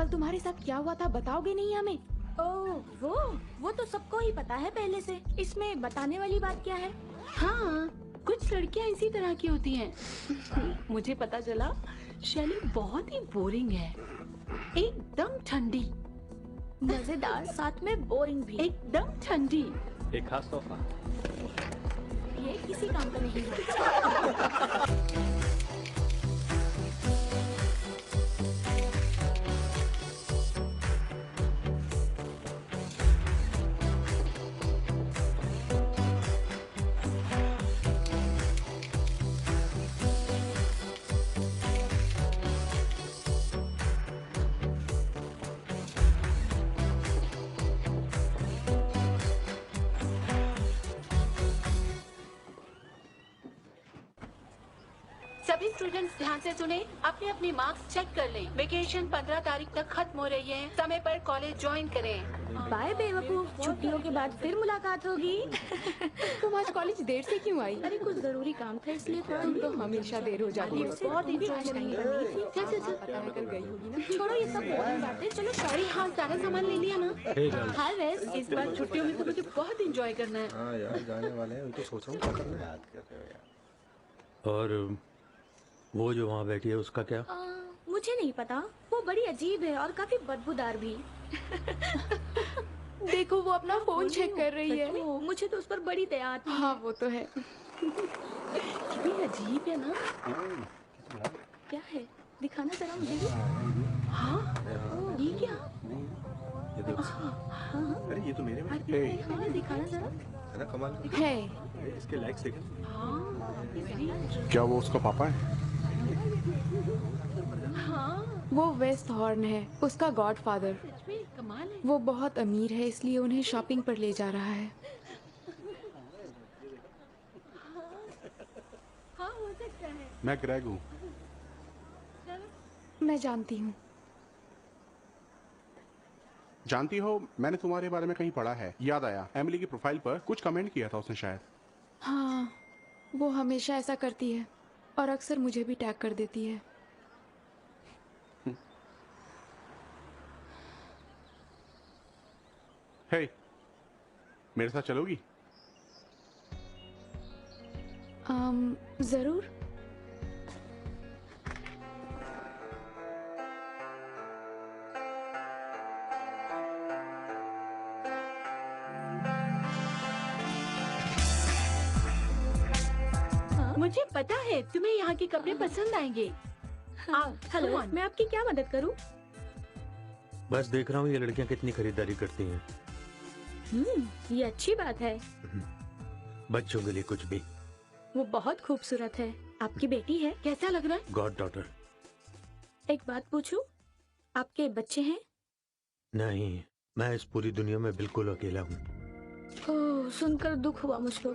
कल तुम्हारे साथ क्या हुआ था बताओगे नहीं हमें? ओह वो तो सबको ही पता है पहले से। इसमें बताने वाली बात क्या है? हाँ, कुछ लड़कियां इसी तरह की होती हैं। मुझे पता चला शैली बहुत ही बोरिंग है, एकदम ठंडी, मजेदार साथ में बोरिंग भी। एकदम ठंडी। एक खास तोहफा। ये किसी काम का नहीं है। सभी स्टूडेंट्स ध्यान से सुने, अपने अपने मार्क्स चेक कर लें। वेकेशन 15 तारीख तक खत्म हो रही है, समय पर कॉलेज ज्वाइन करें। बाय बेवकूफ, छुट्टियों के बाद फिर मुलाकात होगी। तुम आज कॉलेज देर से क्यों आई? अरे कुछ जरूरी काम था इसलिए थोड़ा। तुम तो हमेशा देर हो जाती हो। बहुत इंजॉयमेंट करनी थी। चल कर गई होगी ना। छोड़ो ये सब बोरिंग बातें, चलो अरे हाँ, सारा सामान ले लिया ना? हे गर्ल्स, हाय वेस, इस बार छुट्टियों में तो मुझे बहुत एंजॉय करना है। हाँ यार, जाने वाले हैं, तो सोच रहा हूँ क्या करना है। याद कर रहे हो यार। और वो जो वहाँ बैठी है उसका क्या? मुझे नहीं पता, वो बड़ी अजीब है और काफी बदबूदार भी। देखो वो अपना फोन चेक कर रही है। सच में, मुझे तो उस पर बड़ी दया आती है। हाँ वो तो है। कितनी अजीब है ना? क्या है, दिखाना जरा मुझे भी। हाँ, ये क्या? ये देखो। अरे ये तो मेरे में हाँ, दिखाना जरा। है ना, कमाल है। इसके लाइक्स देखें। क्या वो उसका पापा है? हाँ, वो वेस्ट हॉर्न है, उसका गॉडफादर। सच में कमाल है। वो बहुत अमीर है इसलिए उन्हें शॉपिंग पर ले जा रहा है। हाँ, हो सकता है। मैं ग्रेग हूँ। मैं जानती हूँ। जानती हो, मैंने तुम्हारे बारे में कहीं पढ़ा है। याद आया, एमिली की प्रोफाइल पर कुछ कमेंट किया था उसने शायद। हाँ, वो हमेशा ऐसा करती है और अक्सर मुझे भी टैग कर देती है। हे, मेरे साथ चलोगी? जरूर। मुझे पता है तुम्हें यहाँ के कपड़े पसंद आएंगे। आओ, हेलो, come on। मैं आपकी क्या मदद करूं? बस देख रहा हूँ ये लड़कियाँ कितनी खरीदारी करती हैं। ये अच्छी बात है। बच्चों के लिए कुछ भी। वो बहुत खूबसूरत है। आपकी बेटी है? कैसा लग रहा है? God daughter. एक बात पूछूं? आपके बच्चे हैं? नहीं, मैं इस पूरी दुनिया में बिल्कुल अकेला हूँ। ओह, सुनकर दुख हुआ मुझको।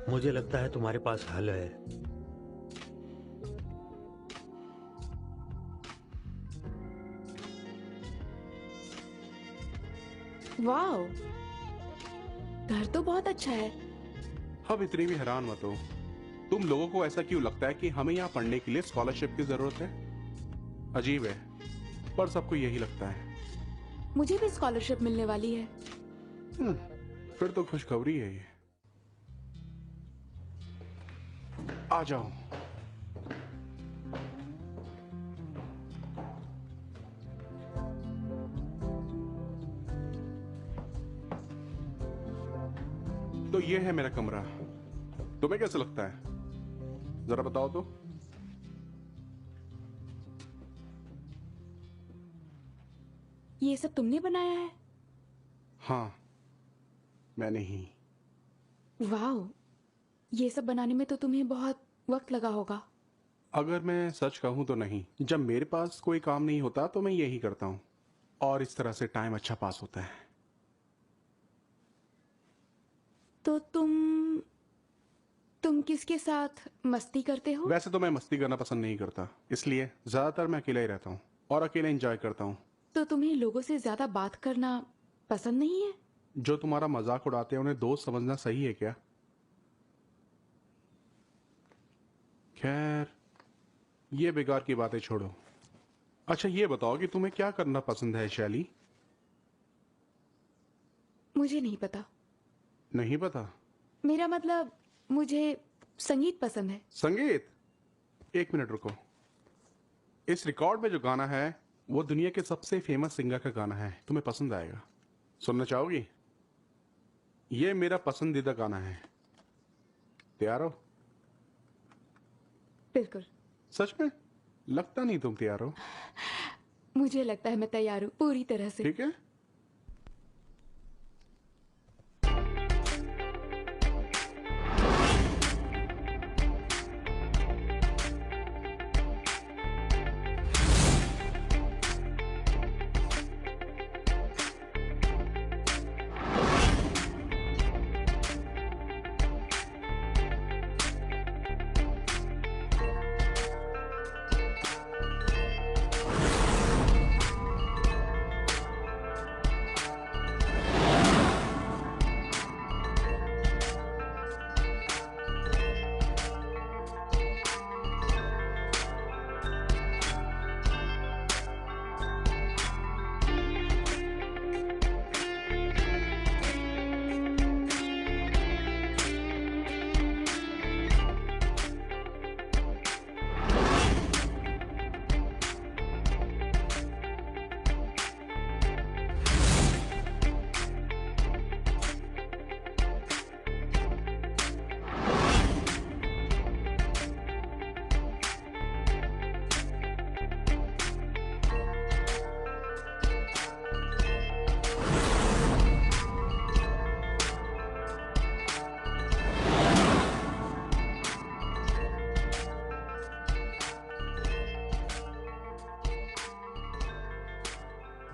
मुझे लगता है तुम्हारे पास हल है। वाओ, घर तो बहुत अच्छा है। अब इतनी भी हैरान मत हो। तुम लोगों को ऐसा क्यों लगता है कि हमें यहाँ पढ़ने के लिए स्कॉलरशिप की जरूरत है? अजीब है, पर सबको यही लगता है। मुझे भी स्कॉलरशिप मिलने वाली है। फिर तो खुशखबरी है ये। आ जाओ। तो ये है मेरा कमरा। तुम्हें कैसा लगता है? जरा बताओ तो। ये सब तुमने बनाया है? हाँ, मैंने ही। वाओ, ये सब बनाने में तो तुम्हें बहुत वक्त लगा होगा। अगर मैं सच कहूं तो नहीं। जब मेरे पास कोई काम नहीं होता तो मैं यही करता हूं, और इस तरह से टाइम अच्छा पास होता है। तो तुम किसके साथ मस्ती करते हो? वैसे तो मैं मस्ती करना पसंद नहीं करता, इसलिए ज्यादातर मैं अकेला ही रहता हूँ और अकेले एंजॉय करता हूँ। तो तुम्हें लोगों से ज्यादा बात करना पसंद नहीं है? जो तुम्हारा मजाक उड़ाते हैं उन्हें दोस्त समझना सही है क्या? खैर, ये बेकार की बातें छोड़ो। अच्छा ये बताओ कि तुम्हें क्या करना पसंद है शैली? मुझे नहीं पता। नहीं पता? मेरा मतलब मुझे संगीत पसंद है। संगीत? एक मिनट रुको। इस रिकॉर्ड में जो गाना है वो दुनिया के सबसे फेमस सिंगर का गाना है, तुम्हें पसंद आएगा। सुनना चाहोगी? ये मेरा पसंदीदा गाना है। तैयार हो? बिल्कुल। सच में? लगता नहीं तुम तैयार हो। मुझे लगता है मैं तैयार हूँ पूरी तरह से। ठीक है।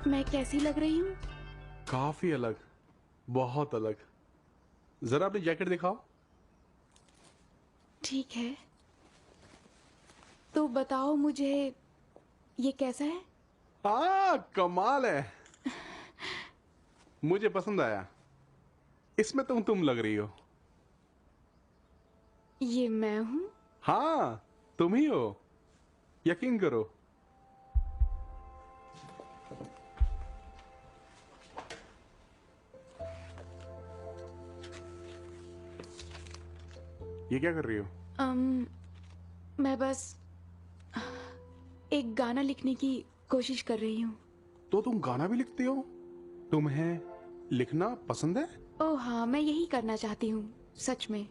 मैं कैसी लग रही हूँ? काफी अलग, बहुत अलग। जरा अपनी जैकेट दिखाओ। ठीक है, तो बताओ मुझे ये कैसा है? कमाल है। मुझे पसंद आया। इसमें तुम लग रही हो। ये मैं हूँ? हाँ, तुम ही हो, यकीन करो। ये क्या कर रही हो? मैं बस एक गाना लिखने की कोशिश कर रही हूँ। तो तुम गाना भी लिखती हो? तुम्हें लिखना पसंद है? ओह हाँ, मैं यही करना चाहती हूँ सच में।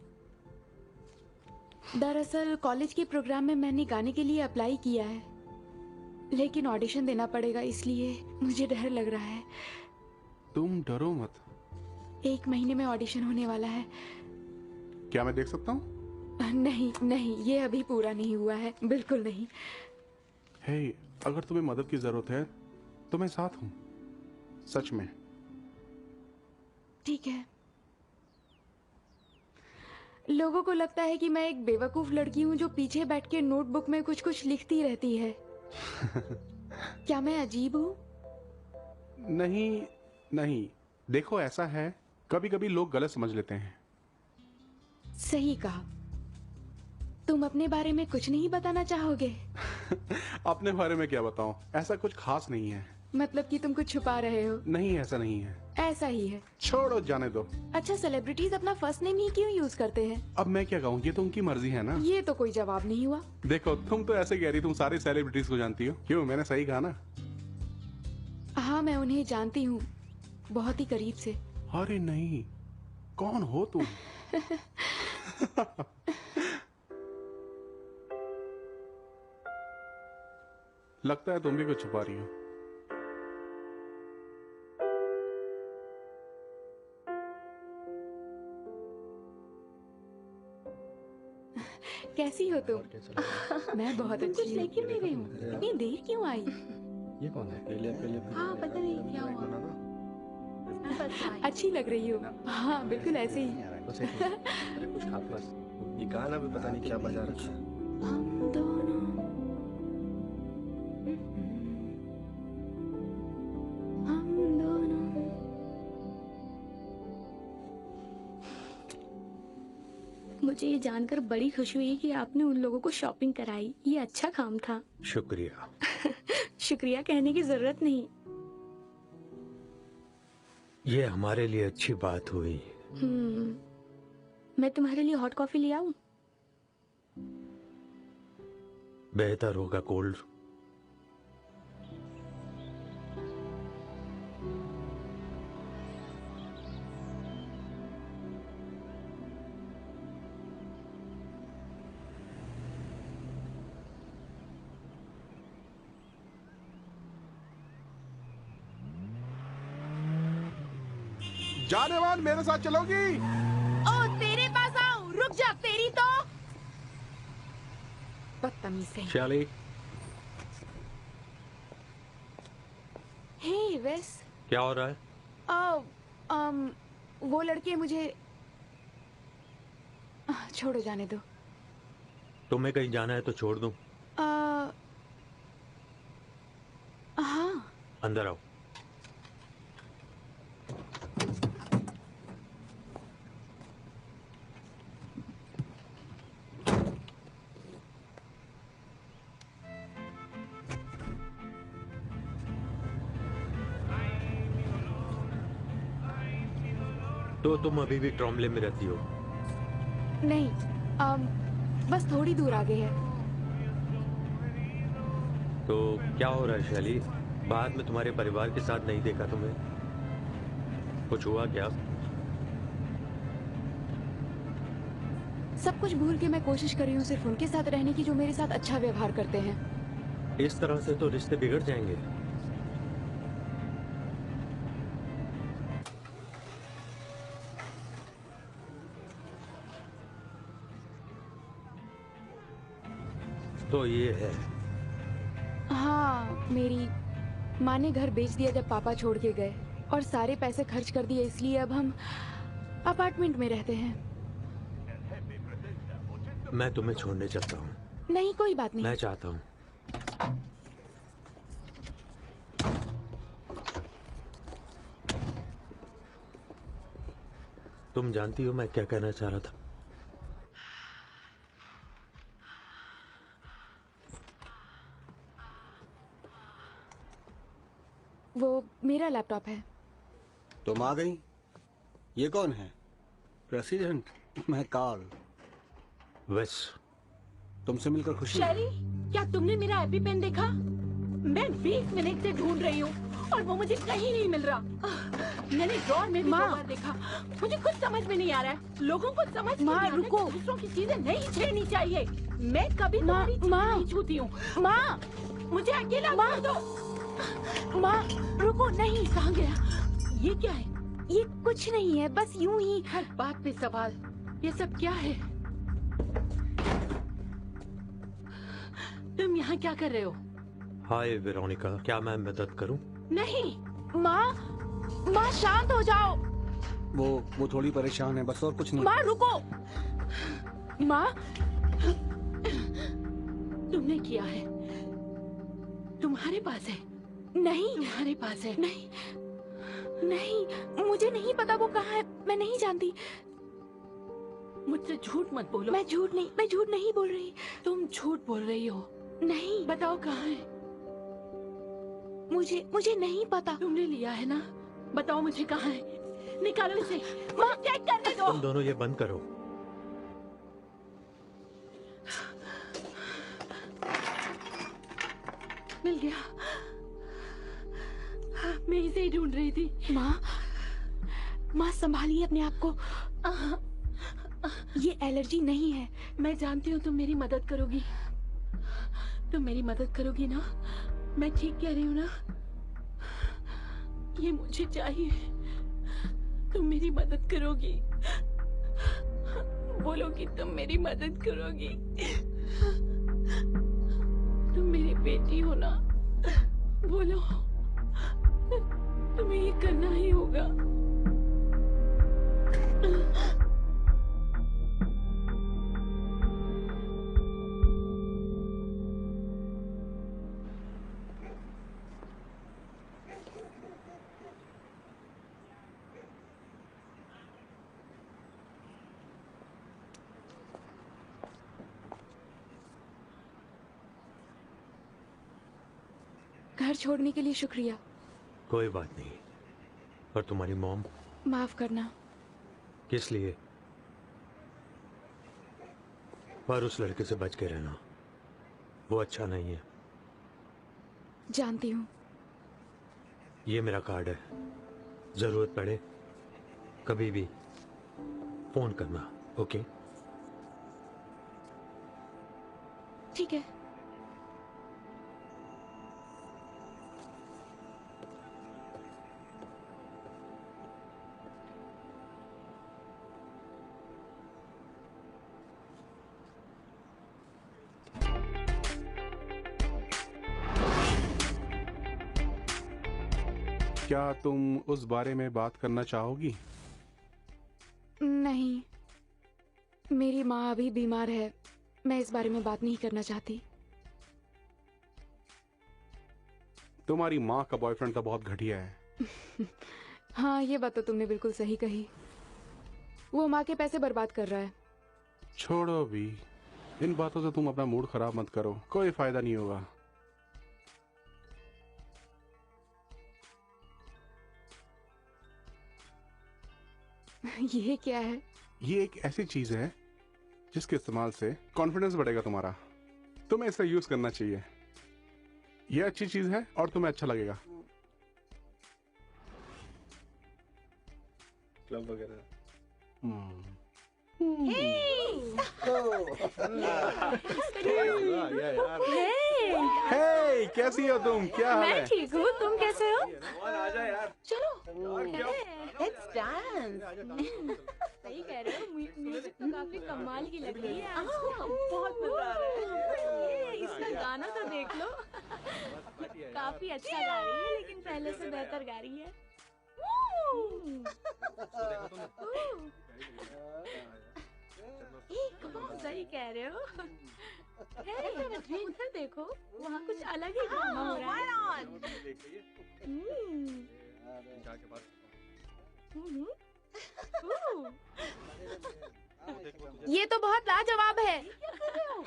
दरअसल कॉलेज के प्रोग्राम में मैंने गाने के लिए अप्लाई किया है, लेकिन ऑडिशन देना पड़ेगा, इसलिए मुझे डर लग रहा है। तुम डरो मत। 1 महीने में ऑडिशन होने वाला है। क्या मैं देख सकता हूँ? नहीं नहीं, ये अभी पूरा नहीं हुआ है, बिल्कुल नहीं। हे, अगर तुम्हें मदद की जरूरत है तो मैं साथ हूँ, सच में। ठीक है। लोगों को लगता है कि मैं एक बेवकूफ लड़की हूँ जो पीछे बैठ के नोटबुक में कुछ कुछ लिखती रहती है। क्या मैं अजीब हूँ? नहीं नहीं, देखो ऐसा है, कभी कभी लोग गलत समझ लेते हैं। सही कहा। तुम अपने बारे में कुछ नहीं बताना चाहोगे? अपने बारे में क्या बताऊं, ऐसा कुछ खास नहीं है। मतलब कि तुम कुछ छुपा रहे हो? नहीं, ऐसा नहीं है। ऐसा ही है। छोड़ो, जाने दो। अच्छा, सेलिब्रिटीज अपना फर्स्ट नेम ही क्यों यूज करते हैं? अब मैं क्या कहूँ, ये तो उनकी मर्जी है ना। ये तो कोई जवाब नहीं हुआ। देखो, तुम तो ऐसे कह रही तुम सारे सेलिब्रिटीज को जानती हो। क्यों, मैंने सही कहा ना? हाँ, मैं उन्हें जानती हूँ, बहुत ही करीब से। अरे नहीं, कौन हो तुम? लगता है तुम भी कुछ छुपा रही हो। कैसी हो तुम? मैं बहुत कुछ अच्छी हूँ। लेके नहीं गई हूँ। इतनी देर क्यों आई? ये कौन है? पहले हाँ, पता नहीं क्या हुआ। बस आई। अच्छी लग रही हो। हाँ, बिल्कुल ऐसे ही। बस एक मिनट। अरे कुछ खा बस। ये गाना भी पता नहीं क्या बजा रखा है। हम दोनों हम दोनों। मुझे ये जानकर बड़ी खुशी हुई कि आपने उन लोगों को शॉपिंग कराई। ये अच्छा काम था। शुक्रिया। शुक्रिया कहने की जरूरत नहीं। ये हमारे लिए अच्छी बात हुई। मैं तुम्हारे लिए हॉट कॉफी ले आऊं? बेहतर होगा कोल्ड। जानेवान मेरे साथ चलोगी? ओ तेरे पास आऊं? रुक जा, तेरी तो बदतमीज है। शाली, हे वेस, क्या हो रहा है? वो लड़के मुझे छोड़ो, जाने दो। तुम्हें कहीं जाना है तो छोड़ दूं? हाँ। अंदर आओ। तो तुम अभी भी ट्रॉम्बले में रहती हो? नहीं, बस थोड़ी दूर आगे है। तो क्या हो रहा है शैली? बाद में तुम्हारे परिवार के साथ नहीं देखा तुम्हें। कुछ हुआ क्या? सब कुछ भूल के मैं कोशिश कर रही हूँ सिर्फ उनके साथ रहने की जो मेरे साथ अच्छा व्यवहार करते हैं। इस तरह से तो रिश्ते बिगड़ जाएंगे। तो ये है। हाँ, मेरी माँ ने घर बेच दिया जब पापा छोड़ के गए और सारे पैसे खर्च कर दिए, इसलिए अब हम अपार्टमेंट में रहते हैं। मैं तुम्हें छोड़ने चलता हूँ। नहीं, कोई बात नहीं। मैं चाहता हूँ। तुम जानती हो मैं क्या कहना चाह रहा था? वो मेरा लैपटॉप है। तुम आ गई? ये कौन है? प्रेसिडेंट? मैं कार्ल। वेस। तुमसे मिलकर खुशी। शैली, क्या तुमने मेरा एपी पेन देखा? मैं 20 मिनट से ढूंढ रही हूँ और वो मुझे कहीं नहीं मिल रहा। मैंने ड्रॉर में भी 2 बार देखा। मुझे कुछ समझ में नहीं आ रहा है। लोगों को समझ क्यों नहीं आता रुको। कि दूसरों की चीजें नहीं छेड़नी चाहिए। मैं कभी तुम्हारी चीजें नहीं छूती हूँ। माँ, मुझे अकेला छोड़ दो। माँ, रुको। नहीं, कहाँ गया? ये क्या है? ये कुछ नहीं है, बस यूं ही। हर बात पे सवाल। ये सब क्या है? तुम यहाँ क्या कर रहे हो? हाय वेरोनिका, क्या मैं मदद करूं? नहीं। माँ शांत हो जाओ। वो थोड़ी परेशान है, बस, और कुछ नहीं। माँ रुको। माँ, तुमने किया है। तुम्हारे पास है। नहीं, तुम्हारे पास है। नहीं, नहीं, मुझे नहीं पता वो कहाँ है। मैं नहीं जानती। मुझसे झूठ मत बोलो। मैं झूठ नहीं बोल रही। तुम झूठ बोल रही हो। नहीं, बताओ कहाँ है? मुझे नहीं पता। तुमने लिया है ना? बताओ मुझे कहाँ है। निकालो इसे। मुझे चेक करने दो। तुम दोनों ये बंद करो। मिल गया। मैं इसे ही ढूंढ रही थी। माँ संभालिए अपने आप को। ये एलर्जी नहीं है। मैं जानती हूँ तुम मेरी मदद करोगी। तुम मेरी मदद करोगी ना? मैं ठीक कह रही हूँ ना? ये मुझे चाहिए। तुम मेरी मदद करोगी। बोलो कि तुम मेरी मदद करोगी। तुम मेरी बेटी हो ना? बोलो। तुम्हें ये करना ही होगा। घर छोड़ने के लिए शुक्रिया। कोई बात नहीं। और तुम्हारी मॉम? माफ करना। किस लिए? पर उस लड़के से बच के रहना, वो अच्छा नहीं है। जानती हूँ। ये मेरा कार्ड है, जरूरत पड़े कभी भी फोन करना। ओके? ठीक है। क्या तुम उस बारे में बात करना चाहोगी? नहीं, मेरी माँ अभी बीमार है, मैं इस बारे में बात नहीं करना चाहती। तुम्हारी माँ का बॉयफ्रेंड तो बहुत घटिया है। हाँ, ये बात तो तुमने बिल्कुल सही कही। वो माँ के पैसे बर्बाद कर रहा है। छोड़ो भी, इन बातों से तुम अपना मूड खराब मत करो, कोई फायदा नहीं होगा। ये क्या है? ये एक ऐसी चीज है जिसके इस्तेमाल से कॉन्फिडेंस बढ़ेगा तुम्हारा। तुम्हें इसे यूज करना चाहिए। ये अच्छी चीज है और तुम्हें अच्छा लगेगा। क्लब वगैरह। हे, कैसी हो तुम? क्या हाल है? ठीक हूँ, तुम कैसे हो? आजा यार। चलो लेट्स डांस। सही कह रहे हो, म्यूजिक तो काफी कमाल की लग रही है। बहुत मजा आ रहा है। इसका गाना तो देख लो। काफी अच्छा गा रही है, लेकिन पहले से बेहतर गा रही है। सही कह रहे हो। उधर देखो, वहाँ कुछ अलग ही ड्रामा हो रहा है। ये तो बहुत लाजवाब है।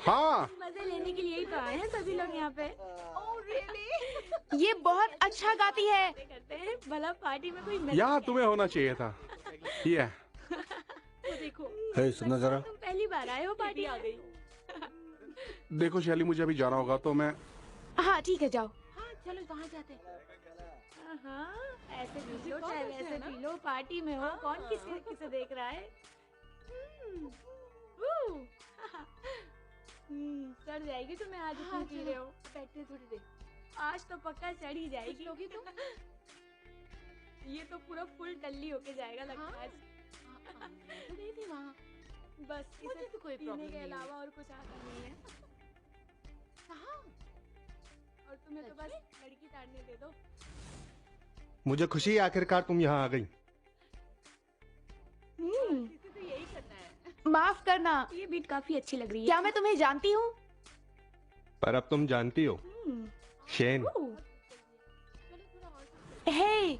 हाँ, मजे लेने के लिए ही तो आए हैं सभी लोग यहाँ पे। ये बहुत अच्छा गाती है। करते हैं भला पार्टी में कोई नचे। यहाँ तुम्हें होना चाहिए था। ये तो देखो, हे, सुनना जरा। तुम पहली बार आए हो पार्टी आ गई। देखो शैली, मुझे अभी जाना होगा तो मैं। हाँ ठीक है, जाओ। हाँ चलो वहाँ जाते हैं। हाँ, ऐसे पी लो चाहे वैसे पी लो, पार्टी में हो, कौन किसे देख रहा है। चढ़ जाएगी तुम्हें आज इतनी पी रहे हो। बैठे थोड़ी देर, आज तो पक्का चढ़ ही जाएगी। लोगी तुम। ये तो पूरा फुल टल्ली होके जाएगा लगता है। नहीं थी वहाँ, बस इसे तो कोई पीने के अलावा और कुछ आता नहीं है। और तुम्हें तो बस लड़की ताड़ने दे दो। मुझे खुशी है आखिरकार तुम यहाँ आ गई। तो यही करना है। माफ करना। ये बीट काफी अच्छी लग रही है। क्या मैं तुम्हें जानती हूँ? पर अब तुम जानती हो, शेन। हे,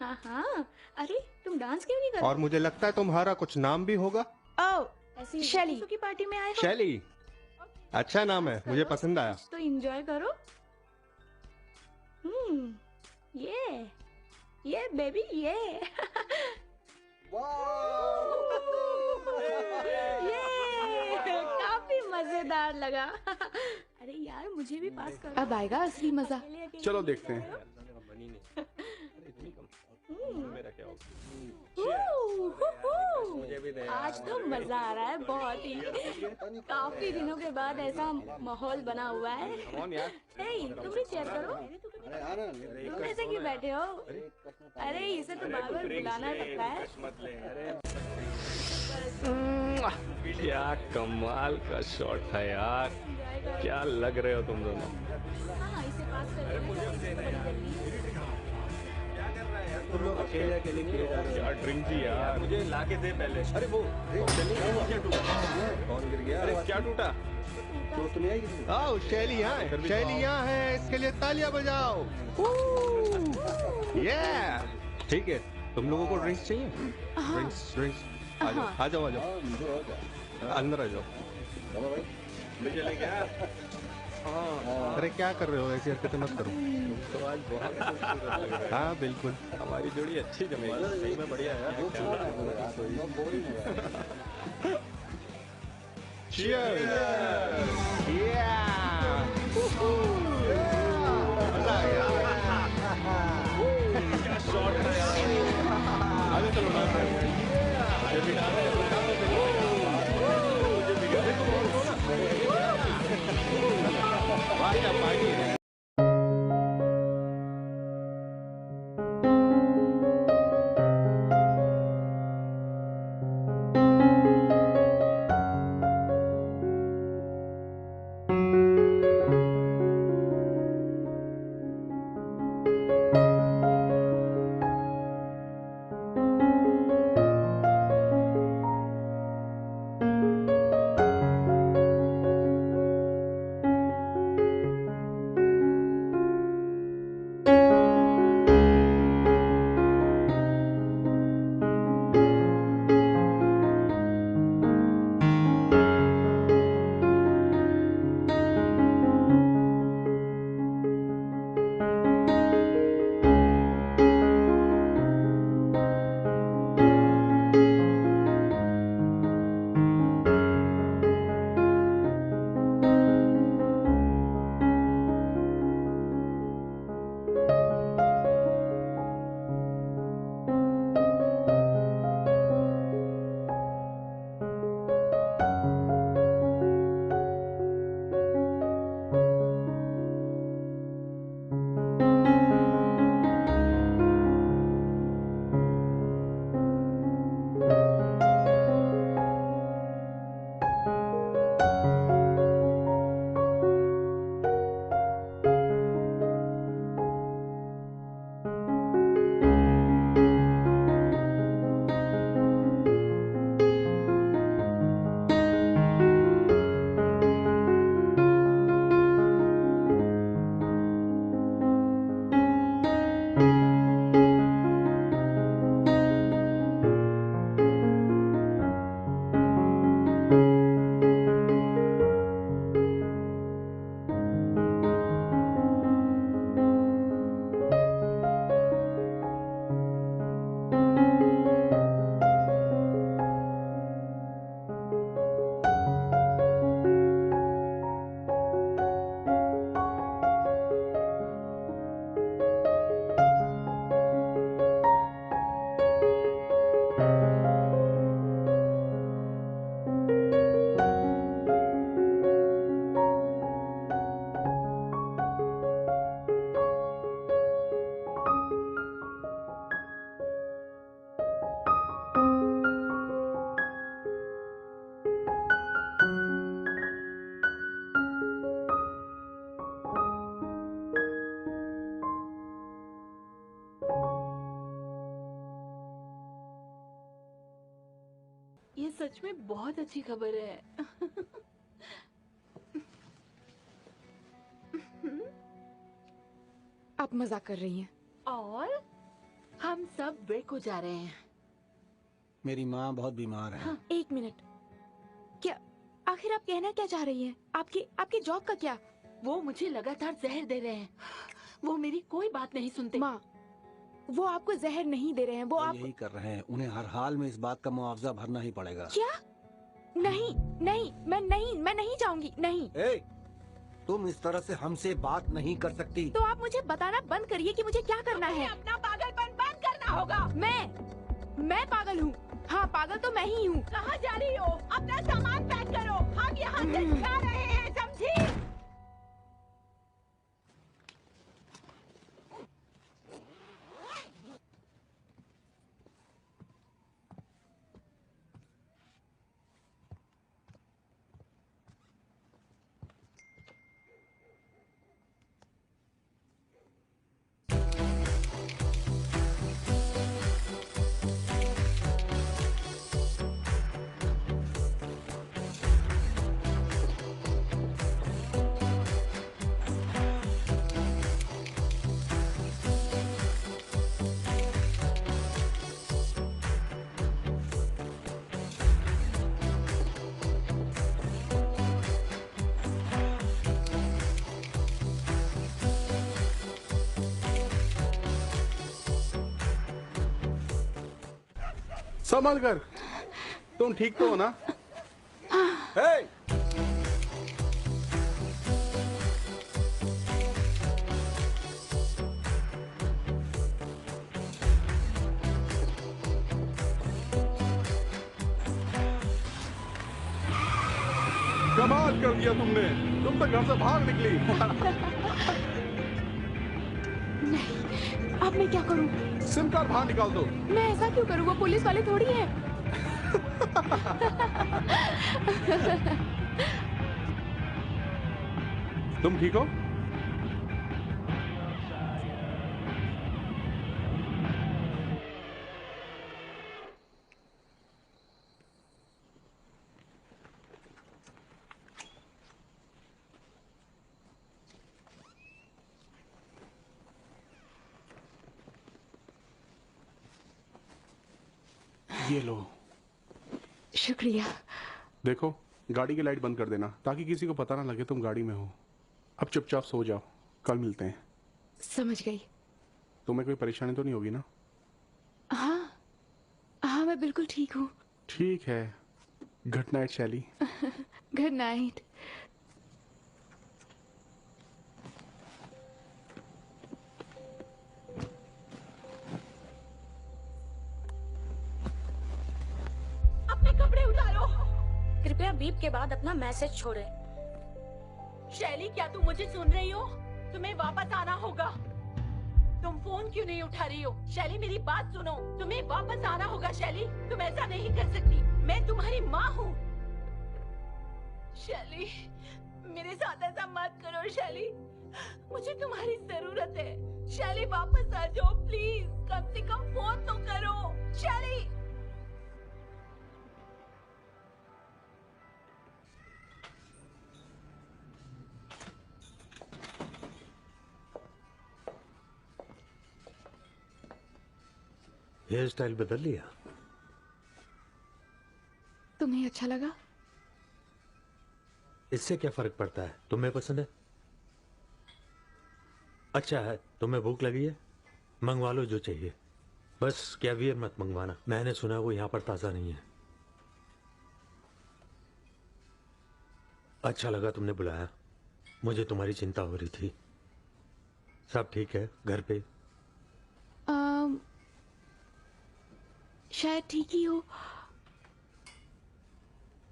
हाँ हाँ, अरे तुम डांस क्यों नहीं कर और मुझे लगता है तुम्हारा कुछ नाम भी होगा। ओ, ऐसी शैली। की पार्टी में आए हो शैली, अच्छा नाम है, मुझे पसंद आया। तो एंजॉय करो। ये बेबी ये काफी मजेदार लगा। अरे यार, मुझे भी पास करो। अब आएगा असली मजा। अकेले चलो देखते हैं। आज तो मजा आ रहा है बहुत ही। काफी दिनों के बाद ऐसा माहौल बना हुआ है। हे, तुम भी चेयर करो। तुम ऐसे क्यों बैठे हो? अरे इसे तो बार बार बुलाना लगता है। क्या कमाल का शॉट है यार, क्या लग रहे हो तुम दोनों। हाँ, इसे पास कर देना। तुम लोग अकेले अकेले किए जा रहे हो। क्या ड्रिंक थी यार। मुझे लाके दे पहले। अरे वो क्या टूटा? कौन गिर गया? अरे क्या टूटा? चोट तो नहीं आई किसी को? आओ, शैली यहाँ है, शैली यहाँ है, इसके लिए तालियां बजाओ। ये ठीक है। तुम लोगों को ड्रिंक्स चाहिए? ड्रिंक्स आ जाओ, आ जाओ, आ जाओ, मुझे और क्या? अंदर आ जाओ। चलो भाई। मुझे लेके आ। अरे क्या कर रहे हो, ऐसी हरकतें मत करो। तो आज बहुत खूबसूरत लग रहा है। हाँ बिल्कुल। हमारी जोड़ी अच्छी जमेगी, सही में बढ़िया यार। Cheers! Yeah! मजा आ गया। क्या शॉट है यार। आगे चलो ना। मुझे भी डाल दे, मुझे भी वाह क्या पार्टी है। ये सच में बहुत अच्छी खबर है। आप मजाक कर रही हैं। और हम सब ब्रेक हो जा रहे हैं। मेरी माँ बहुत बीमार है। एक मिनट, क्या आखिर आप कहना क्या चाह रही हैं? आपकी जॉब का क्या? वो मुझे लगातार जहर दे रहे हैं। वो मेरी कोई बात नहीं सुनते। माँ, वो आपको जहर नहीं दे रहे हैं, वो वो आप यही कर रहे हैं, उन्हें हर हाल में इस बात का मुआवजा भरना ही पड़ेगा। क्या? नहीं नहीं, मैं नहीं जाऊंगी, नहीं। ए, तुम इस तरह से हमसे बात नहीं कर सकती। तो आप मुझे बताना बंद करिए कि मुझे क्या करना है। अपना पागलपन बंद करना होगा। मैं पागल हूँ। हाँ, पागल तो मैं ही हूँ। कहाँ जा रही हो? अपना सामान पैक करो, हम यहाँ से जा रहे हैं, समझी? संभल कर। तुम ठीक तो हो ना? हे! कमाल कर दिया तुमने। तुम तो घर से भाग निकली। अब मैं क्या करूं? सिम कार्ड बाहर निकाल दो। मैं ऐसा क्यों करूं? वो पुलिस वाले थोड़ी है। तुम ठीक हो? ये लो। शुक्रिया। देखो, गाड़ी की लाइट बंद कर देना ताकि किसी को पता ना लगे तुम गाड़ी में हो। अब चुपचाप सो जाओ, कल मिलते हैं। समझ गई। तुम्हें कोई परेशानी तो नहीं होगी ना? हाँ हाँ, मैं बिल्कुल ठीक हूँ। ठीक है। गुड नाइट शैली। Good night. अपने कपड़े उतारो। कृपया बीप के बाद अपना मैसेज छोड़े। शैली, क्या तुम मुझे सुन रही हो? तुम्हें वापस आना होगा। तुम फोन क्यों नहीं उठा रही हो? शैली, मेरी बात सुनो। तुम्हें वापस आना होगा शैली। तुम ऐसा नहीं कर सकती। मैं तुम्हारी माँ हूँ। शैली, मेरे साथ ऐसा मत करो शैली। मुझे तुम्हारी जरूरत है। शैली, वापस आ जाओ प्लीज। कम से कम फोन तो करो शैली। हेयर स्टाइल बदल लिया? तुम्हें अच्छा लगा? इससे क्या फर्क पड़ता है? तुम्हें पसंद है? अच्छा है। तुम्हें भूख लगी है? मंगवा लो जो चाहिए। बस कैवियर मत मंगवाना, मैंने सुना वो यहाँ पर ताज़ा नहीं है। अच्छा लगा तुमने बुलाया, मुझे तुम्हारी चिंता हो रही थी। सब ठीक है घर पे? शायद ठीक ही हो।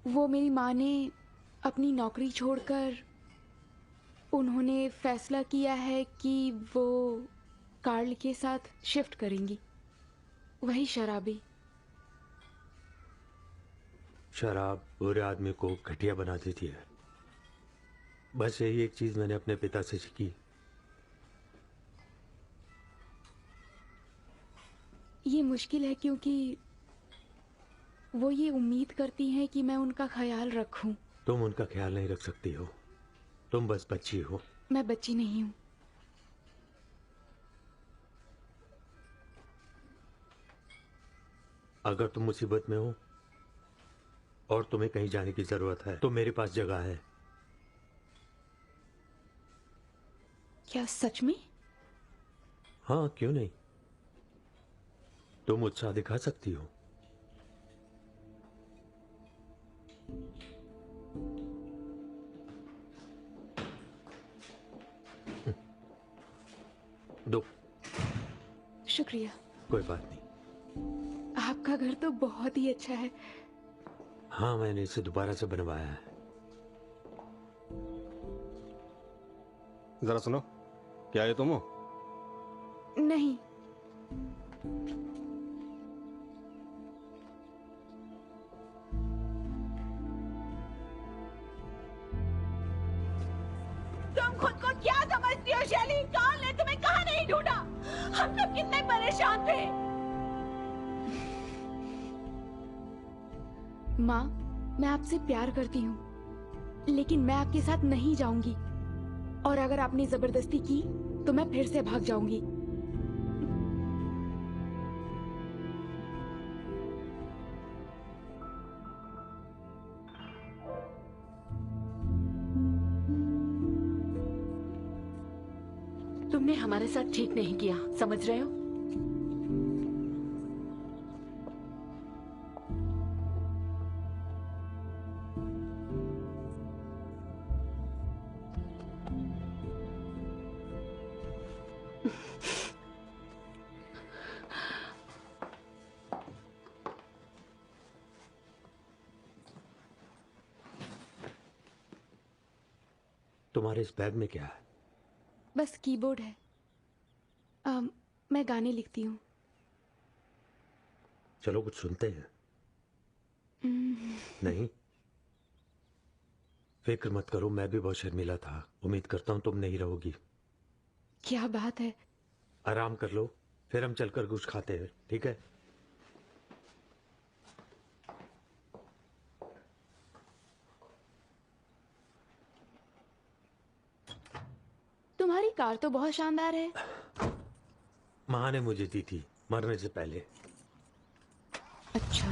वो मेरी माँ ने अपनी नौकरी छोड़कर उन्होंने फैसला किया है कि वो कार्ल के साथ शिफ्ट करेंगी। वही शराबी। शराब बुरे आदमी को घटिया बना देती है। बस यही एक चीज मैंने अपने पिता से सीखी। ये मुश्किल है क्योंकि वो ये उम्मीद करती हैं कि मैं उनका ख्याल रखूं। तुम उनका ख्याल नहीं रख सकती हो, तुम बस बच्ची हो। मैं बच्ची नहीं हूं। अगर तुम मुसीबत में हो और तुम्हें कहीं जाने की जरूरत है तो मेरे पास जगह है। क्या सच में? हाँ, क्यों नहीं। तुम उत्साह दिखा सकती हो। दो। शुक्रिया। कोई बात नहीं। आपका घर तो बहुत ही अच्छा है। हाँ, मैंने इसे दोबारा से बनवाया है। जरा सुनो, क्या ये तुम हो? नहीं। तुम खुद को क्या समझती हो शैली? कार्ल ने तुम्हें कहाँ नहीं ढूंढा? हम सब कितने परेशान थे। माँ, मैं आपसे प्यार करती हूँ, लेकिन मैं आपके साथ नहीं जाऊंगी। और अगर आपने जबरदस्ती की तो मैं फिर से भाग जाऊंगी। तुमने हमारे साथ ठीक नहीं किया, समझ रहे हो? तुम्हारे इस बैग में क्या है? बस कीबोर्ड है। मैं गाने लिखती हूँ। चलो कुछ सुनते हैं। नहीं, फिक्र मत करो, मैं भी बहुत शर्मिला था। उम्मीद करता हूँ तुम नहीं रहोगी। क्या बात है। आराम कर लो, फिर हम चलकर कुछ खाते हैं, ठीक है? तुम्हारी कार तो बहुत शानदार है। माँ ने मुझे दी थी मरने से पहले। अच्छा,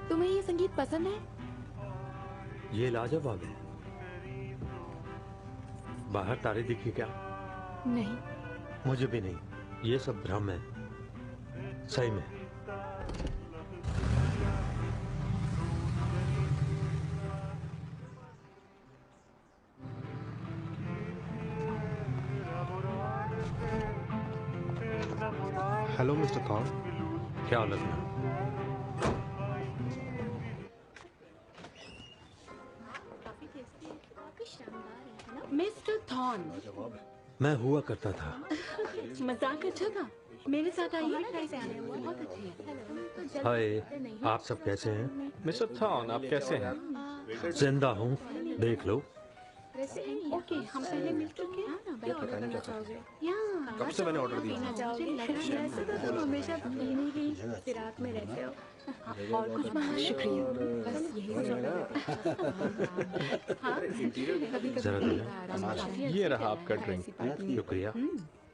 तुम्हें ये संगीत पसंद है? ये लाजवाब है। बाहर तारे दिखे क्या? नहीं। मुझे भी नहीं, ये सब भ्रम है। सही में। Hello mister Thor. क्या लगना? मिस्टर थॉर्न, मैं हुआ करता था। मजाक अच्छा था। मेरे साथ आइए। बहुत अच्छी है। हाय, आप सब कैसे हैं? मिस्टर थॉन, आप कैसे हैं? जिंदा हूँ, देख लो। ओके, हम पहले मिल चुके हैं। कब से मैंने ऑर्डर दिया? वैसे तो तुम हमेशा पीने की फिराक में रहते हो। और कुछ शुक्रिया। बस यही जरा देना। ये रहा आपका ड्रिंक। शुक्रिया।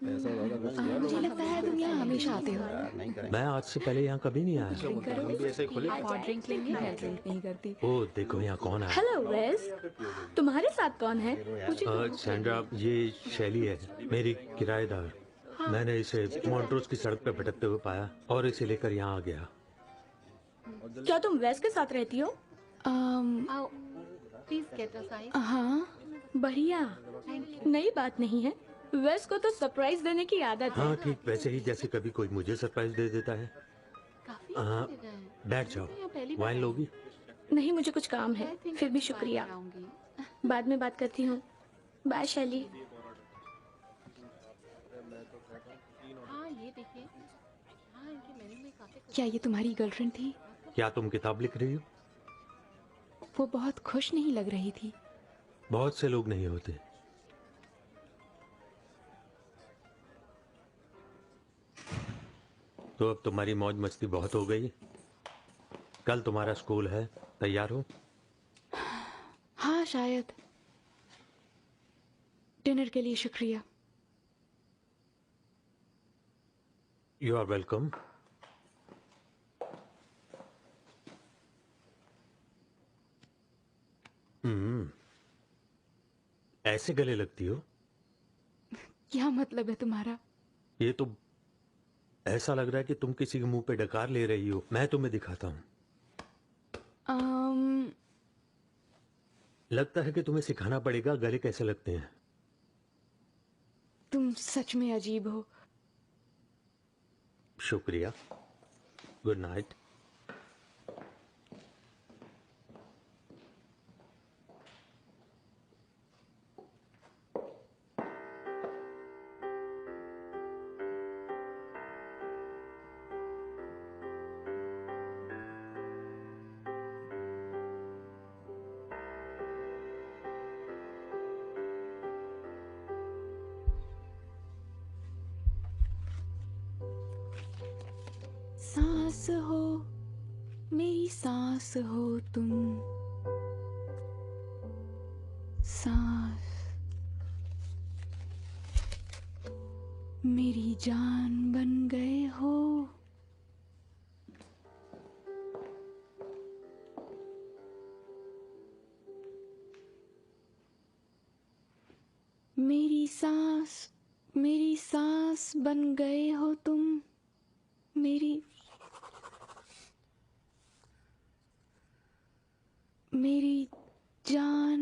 मुझे लगता है तुम यहाँ हमेशा आते हो। मैं आज से पहले यहाँ कभी नहीं आया। हम भी ऐसे ही खुले। आप और ड्रिंक लेंगे? मैं ड्रिंक नहीं करती। ओ देखो यहाँ कौन आया। हेलो वेस, तुम्हारे साथ कौन है? सैंड्रा, ये शैली है, मेरी किराएदार। मैंने इसे मॉन्ट्रोज की सड़क पर भटकते हुए पाया और इसे लेकर यहाँ आ गया। क्या तुम वेस के साथ रहती हो? Please get a side. हाँ, बढ़िया। नई बात नहीं है। वेस को तो सरप्राइज देने की आदत है। हाँ ठीक वैसे ही जैसे कभी कोई मुझे सरप्राइज दे देता है। काफी हाँ, अच्छी जगह है। बैठ जाओ। यहाँ पहली बार वाइन लोगी? नहीं, मुझे कुछ काम है। फिर भी शुक्रिया। आऊंगी। बाद में बात करती हूँ। बाय शैली। हाँ, ये देखिए। हाँ, इनके मेन्यू में काफी कुछ। क्या ये तुम्हारी गर्लफ्रेंड थी? क्या तुम किताब लिख रही हो? वो बहुत खुश नहीं लग रही थी। बहुत से लोग नहीं होते। तो अब तुम्हारी मौज मस्ती बहुत हो गई। कल तुम्हारा स्कूल है, तैयार हो? हाँ शायद। डिनर के लिए शुक्रिया। You are welcome. ऐसे गले लगती हो? क्या मतलब है तुम्हारा? ये तो ऐसा लग रहा है कि तुम किसी के मुंह पे डकार ले रही हो। मैं तुम्हें दिखाता हूँ। लगता है कि तुम्हें सिखाना पड़ेगा गले कैसे लगते हैं। तुम सच में अजीब हो। शुक्रिया। Good night. सांस हो, मेरी सांस हो तुम। सांस मेरी जान बन गए हो। मेरी सांस बन गए हो तुम। मेरी जान।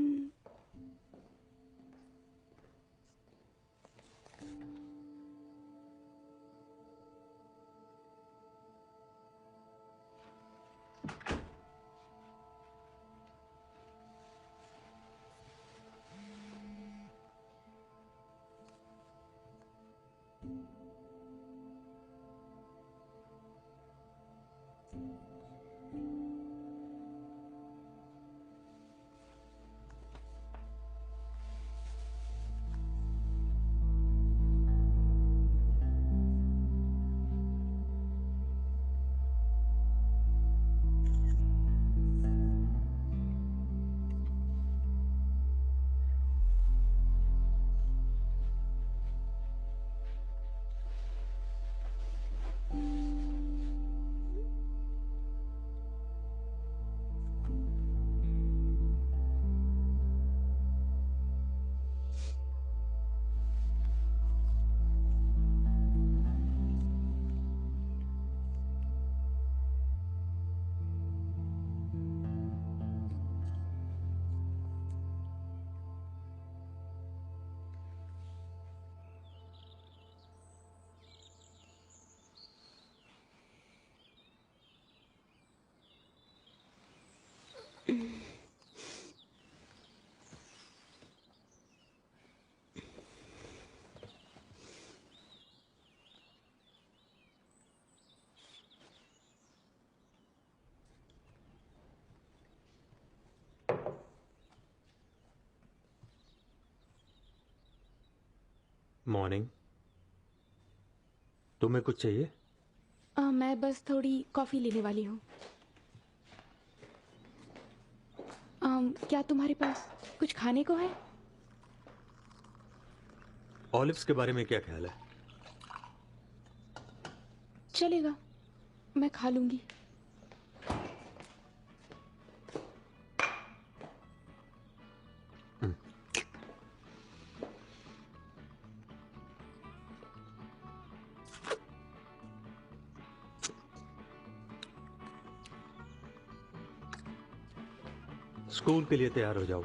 मॉर्निंग। तुम्हें कुछ चाहिए? मैं बस थोड़ी कॉफ़ी लेने वाली हूँ। क्या तुम्हारे पास कुछ खाने को है? ऑलिव्स के बारे में क्या ख्याल है? चलेगा, मैं खा लूंगी। स्कूल के लिए तैयार हो जाओ।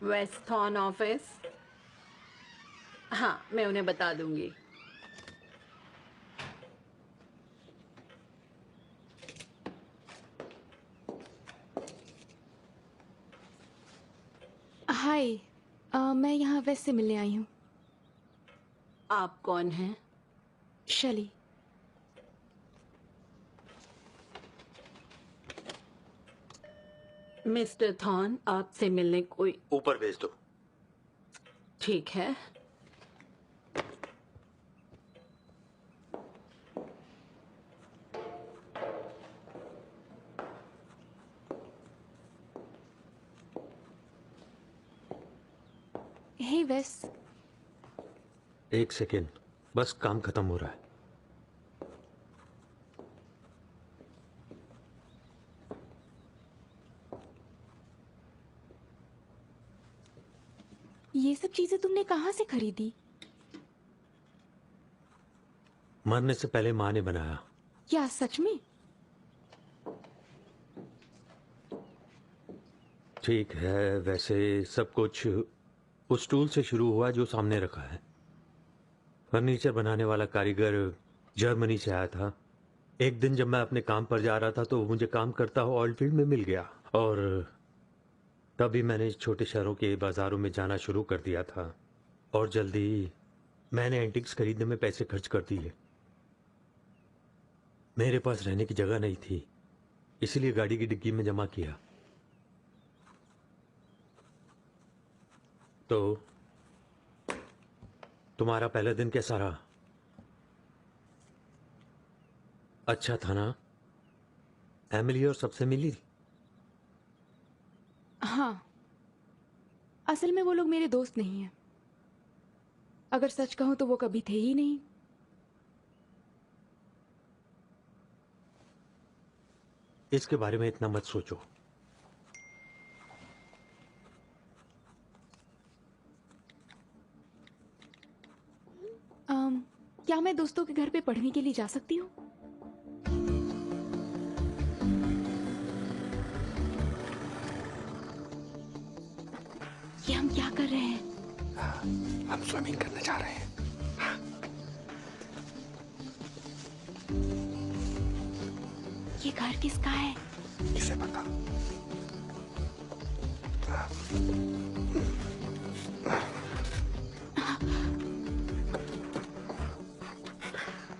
वेस्टथॉर्न ऑफिस। हाँ, मैं उन्हें बता दूंगी। हाय, मैं यहाँ वेस्ट से मिलने आई हूँ। आप कौन हैं? शली। मिस्टर थॉर्न, आपसे मिलने कोई। ऊपर भेज दो। ठीक है। हे वेस, एक सेकेंड, बस काम खत्म हो रहा है। ये सब चीजें तुमने कहाँ से खरीदी? मरने से पहले माँ ने बनाया। क्या सच में? ठीक है, वैसे सब कुछ उस टूल से शुरू हुआ जो सामने रखा है। फर्नीचर बनाने वाला कारीगर जर्मनी से आया था। एक दिन जब मैं अपने काम पर जा रहा था तो मुझे काम करता हुआ ऑयल फील्ड में मिल गया, और तभी मैंने छोटे शहरों के बाजारों में जाना शुरू कर दिया था, और जल्दी मैंने एंटिक्स खरीदने में पैसे खर्च कर दिए। मेरे पास रहने की जगह नहीं थी, इसलिए गाड़ी की डिग्गी में जमा किया। तो तुम्हारा पहला दिन कैसा रहा? अच्छा था ना? एमिली और सबसे मिली? हाँ, असल में वो लोग मेरे दोस्त नहीं हैं। अगर सच कहूं तो वो कभी थे ही नहीं। इसके बारे में इतना मत सोचो। क्या मैं दोस्तों के घर पे पढ़ने के लिए जा सकती हूँ? ये हम क्या कर रहे हैं? हम स्विमिंग करने जा रहे हैं। ये घर किसका है? किसे पता?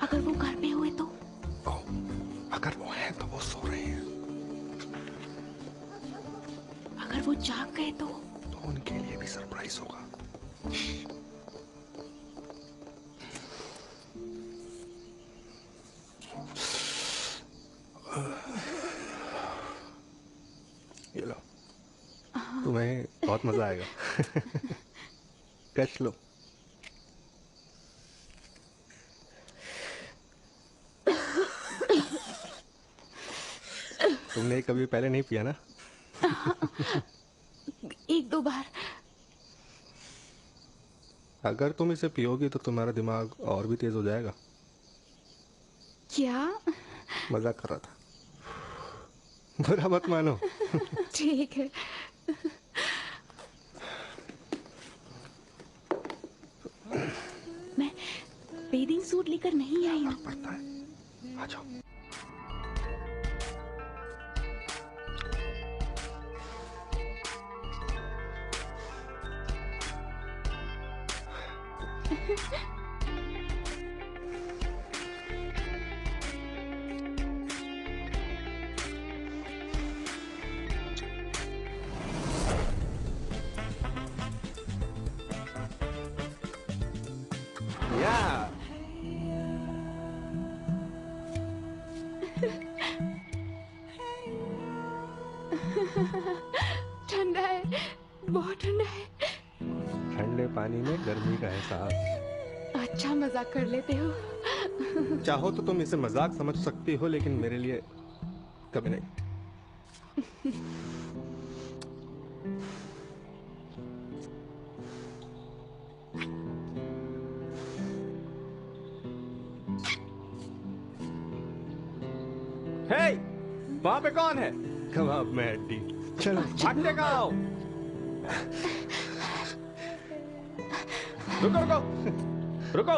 अगर वो घर पे हुए तो? अगर वो हैं तो वो सो रहे हैं, अगर वो जाग गए तो? तो उनके लिए भी सरप्राइज होगा। ये लो, तुम्हें बहुत मजा आएगा। कश लो। तुमने कभी पहले नहीं पिया ना? एक दो बार। अगर तुम इसे पियोगी तो तुम्हारा दिमाग और भी तेज हो जाएगा। क्या? मजाक कर रहा था, बुरा मत मानो। ठीक है। मैं बेदिंग सूट लेकर नहीं आई हूँ। पड़ता है, आ जाओ। या ठंडा है, बहुत ठंडा है। ठंडे पानी में गर्मी का एहसास। अच्छा मजाक कर लेते हो। चाहो तो तुम इसे मजाक समझ सकती हो, लेकिन मेरे लिए कभी नहीं। हे, वहां पे कौन है? कबाब में हड्डी। चलो भागते कहाँ हो? रुको रुको रुको।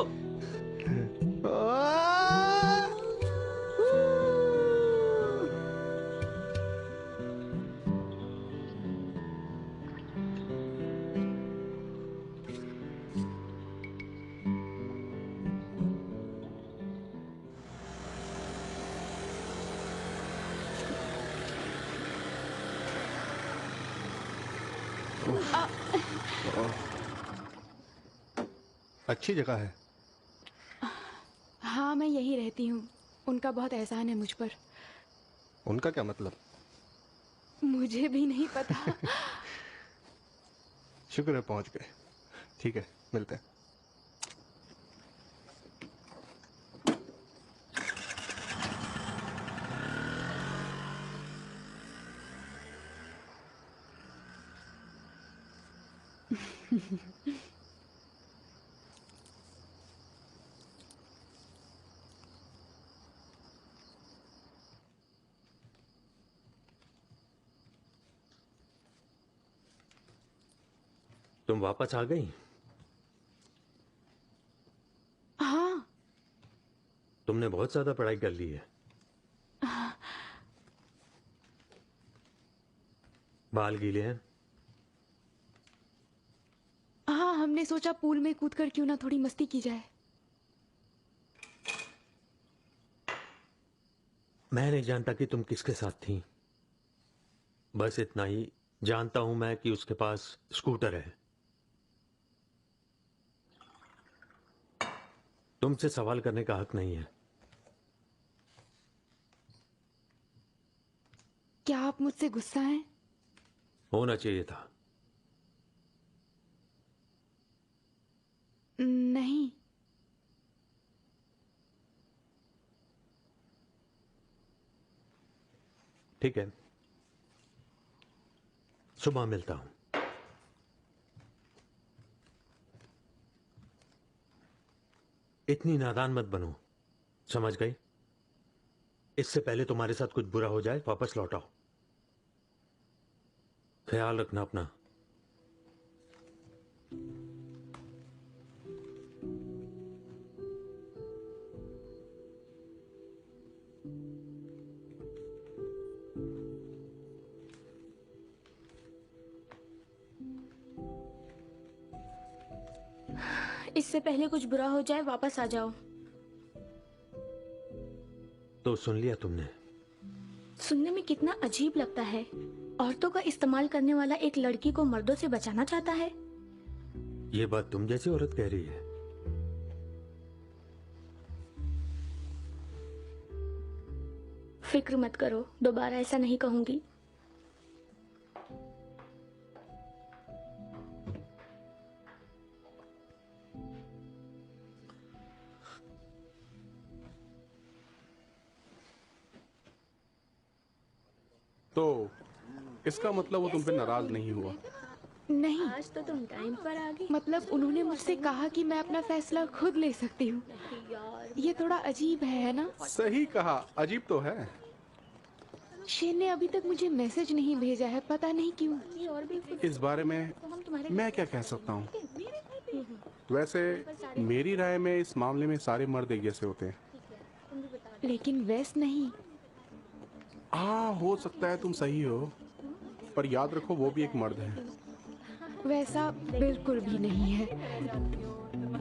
अच्छी जगह है। हाँ, मैं यहीं रहती हूँ। उनका बहुत एहसान है मुझ पर। उनका क्या मतलब? मुझे भी नहीं पता। शुक्र है पहुंच गए। ठीक है, मिलते हैं। तुम वापस आ गई? हाँ। तुमने बहुत ज्यादा पढ़ाई कर ली है। बाल गीले हैं? हाँ, हमने सोचा पूल में कूदकर क्यों ना थोड़ी मस्ती की जाए। मैं नहीं जानता कि तुम किसके साथ थी। बस इतना ही जानता हूं मैं कि उसके पास स्कूटर है। तुमसे सवाल करने का हक नहीं है। क्या आप मुझसे गुस्सा हैं? होना चाहिए था। नहीं। ठीक है, सुबह मिलता हूं। इतनी नादान मत बनो, समझ गई? इससे पहले तुम्हारे साथ कुछ बुरा हो जाए वापस लौट आओ। ख्याल रखना अपना। इससे पहले कुछ बुरा हो जाए वापस आ जाओ। तो सुन लिया तुमने? सुनने में कितना अजीब लगता है। औरतों का इस्तेमाल करने वाला एक लड़की को मर्दों से बचाना चाहता है। ये बात तुम जैसी औरत कह रही है? फिक्र मत करो, दोबारा ऐसा नहीं कहूंगी। तो इसका मतलब वो तुम पे नाराज नहीं हुआ? नहीं, आज तो तुम टाइम पर आ गई। मतलब उन्होंने मुझसे कहा कि मैं अपना फैसला खुद ले सकती हूँ। ये थोड़ा अजीब है ना? सही कहा, अजीब तो है। शेन ने अभी तक मुझे मैसेज नहीं भेजा है, पता नहीं क्यों। और भी कुछ इस बारे में तो हम तुम्हारे मैं क्या कह सकता हूँ? वैसे मेरी राय में इस मामले में सारे मर्द एक जैसे होते हैं। तुम भी बता लेकिन वैस नहीं। हाँ, हो सकता है तुम सही हो, पर याद रखो वो भी एक मर्द है। वैसा बिल्कुल भी नहीं है।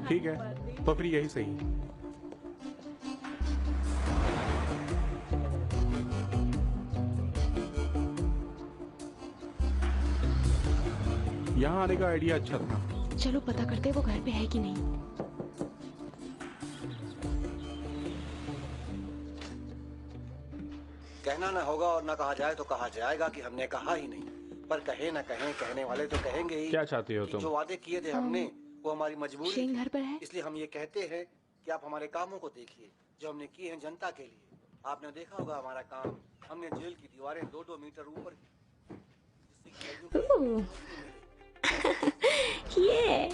ठीक है, तो फिर यही सही। यहाँ आने का आइडिया अच्छा था। चलो पता करते हैं वो घर पे है कि नहीं। कहना ना होगा और ना कहा जाए तो कहा जाएगा कि हमने कहा ही नहीं। पर कहे ना कहें, कहने वाले तो कहेंगे ही। क्या चाहती हो कि तुम? जो वादे किए थे हमने वो हमारी मजबूरी शेन थी। घर पर है? इसलिए हम ये कहते हैं कि आप हमारे कामों को देखिए जो हमने किए हैं जनता के लिए। आपने देखा होगा हमारा काम, हमने जेल की दीवारें 2-2 मीटर ऊपर की, जिससे कि कैदियों को ये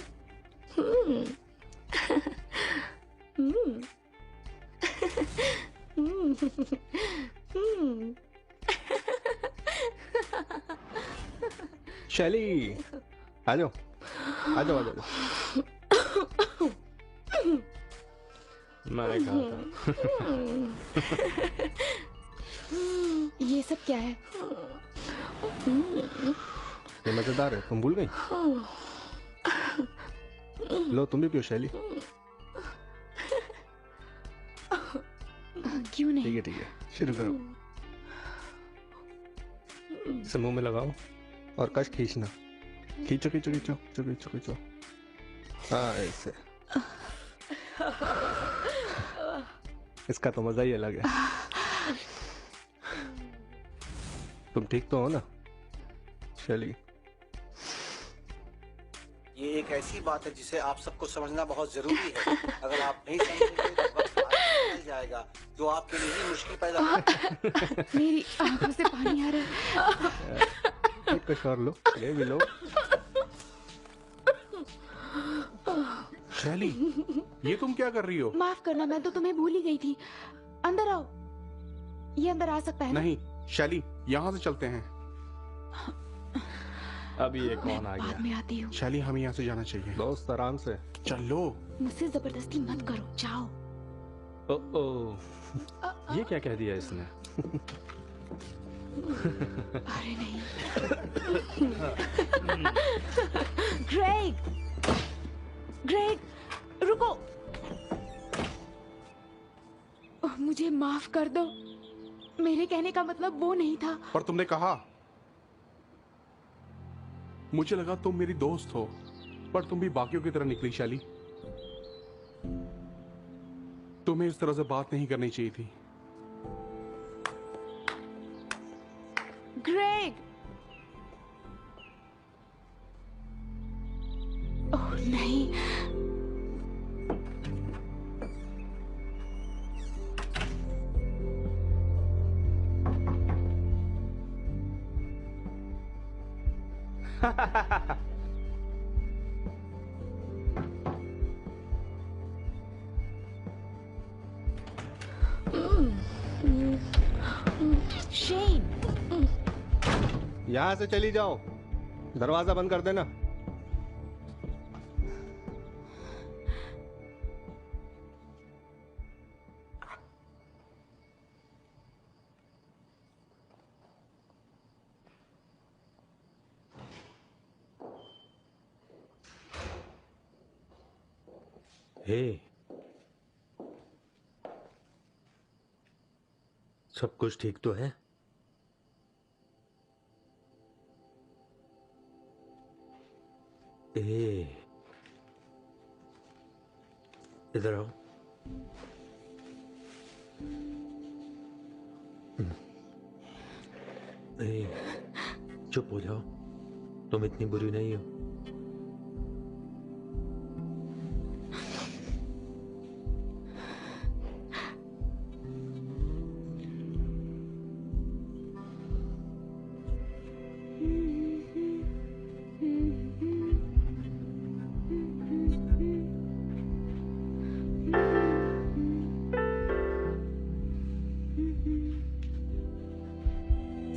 शैली, आ जाओ आ जाओ आ जाओ। मैंने कहा था। ये सब क्या है? ये मजेदार है, तुम भूल गई? लो तुम भी पियो शैली। क्यों नहीं? ठीक है, शुरू करो। इसे मुंह में लगाओ और कश खींचना। खींचो खींचो खींचो खींचो खींचो खींचो। हाँ ऐसे। इसका तो मजा ही अलग है। तुम ठीक तो हो ना शैली? ये एक ऐसी बात है जिसे आप सबको समझना बहुत जरूरी है। अगर आप नहीं समझेंगे तो वक्त आगे निकल जाएगा जो आपके लिए ही मुश्किल पैदा करेगा। मेरी आंखों से पानी आ रहा है। एक कश और लो, ये भी लो। शैली, ये तुम क्या कर रही हो? माफ करना, मैं तो तुम्हें भूल ही गई थी। अंदर आओ। ये अंदर आ सकता है ना? नहीं शैली, यहाँ से चलते हैं। अभी ये कौन आ बाद गया? में आती हूँ। शैली, हमें यहाँ से जाना चाहिए। दोस्त आराम से। चलो। मुझसे जबरदस्ती मत करो, जाओ। ओ ये क्या कह दिया इसने? अरे नहीं। ग्रेग, ग्रेग, रुको। मुझे माफ कर दो। मेरे कहने का मतलब वो नहीं था। पर तुमने कहा। मुझे लगा तुम मेरी दोस्त हो, पर तुम भी बाकियों की तरह निकली शैली। तुम्हें इस तरह से बात नहीं करनी चाहिए थी। ग्रेग! ओह नहीं। शेन! यहाँ से चली जाओ, दरवाजा बंद कर देना। हे, सब कुछ ठीक तो है? ए, इधर आओ। ए, चुप हो जाओ, तुम इतनी बुरी नहीं हो।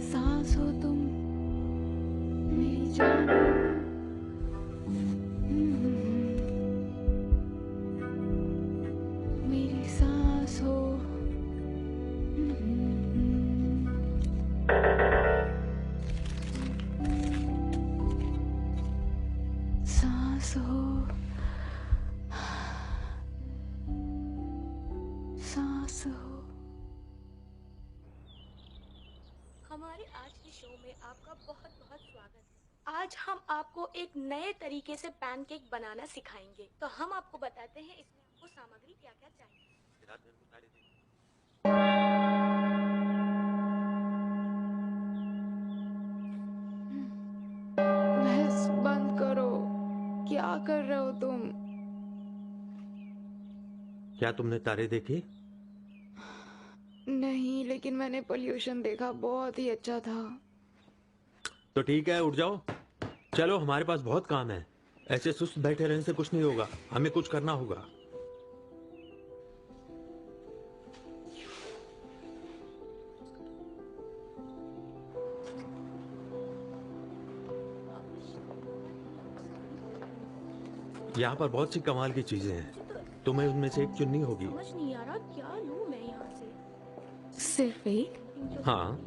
सांस हो तुम, मेरी जान हो। मेरी सांस हो। सांस हो, सांस हो। हमारे आज के शो में आपका बहुत बहुत स्वागत है। आज हम आपको एक नए तरीके से पैनकेक बनाना सिखाएंगे। तो हम आपको बताते हैं इसमें आपको सामग्री क्या क्या चाहिए। बहस बंद करो। क्या कर रहे हो तुम? क्या तुमने तारे देखे? नहीं, लेकिन मैंने पोल्यूशन देखा, बहुत ही अच्छा था। तो ठीक है, उठ जाओ। चलो, हमारे पास बहुत काम है। ऐसे सुस्त बैठे रहने से कुछ नहीं होगा, हमें कुछ करना होगा। यहाँ पर बहुत सी कमाल की चीजें हैं, तुम्हें उनमें से एक चुननी होगी। समझ नहीं आ रहा क्या लूं मैं यहाँ से। सिर्फ एक? हाँ,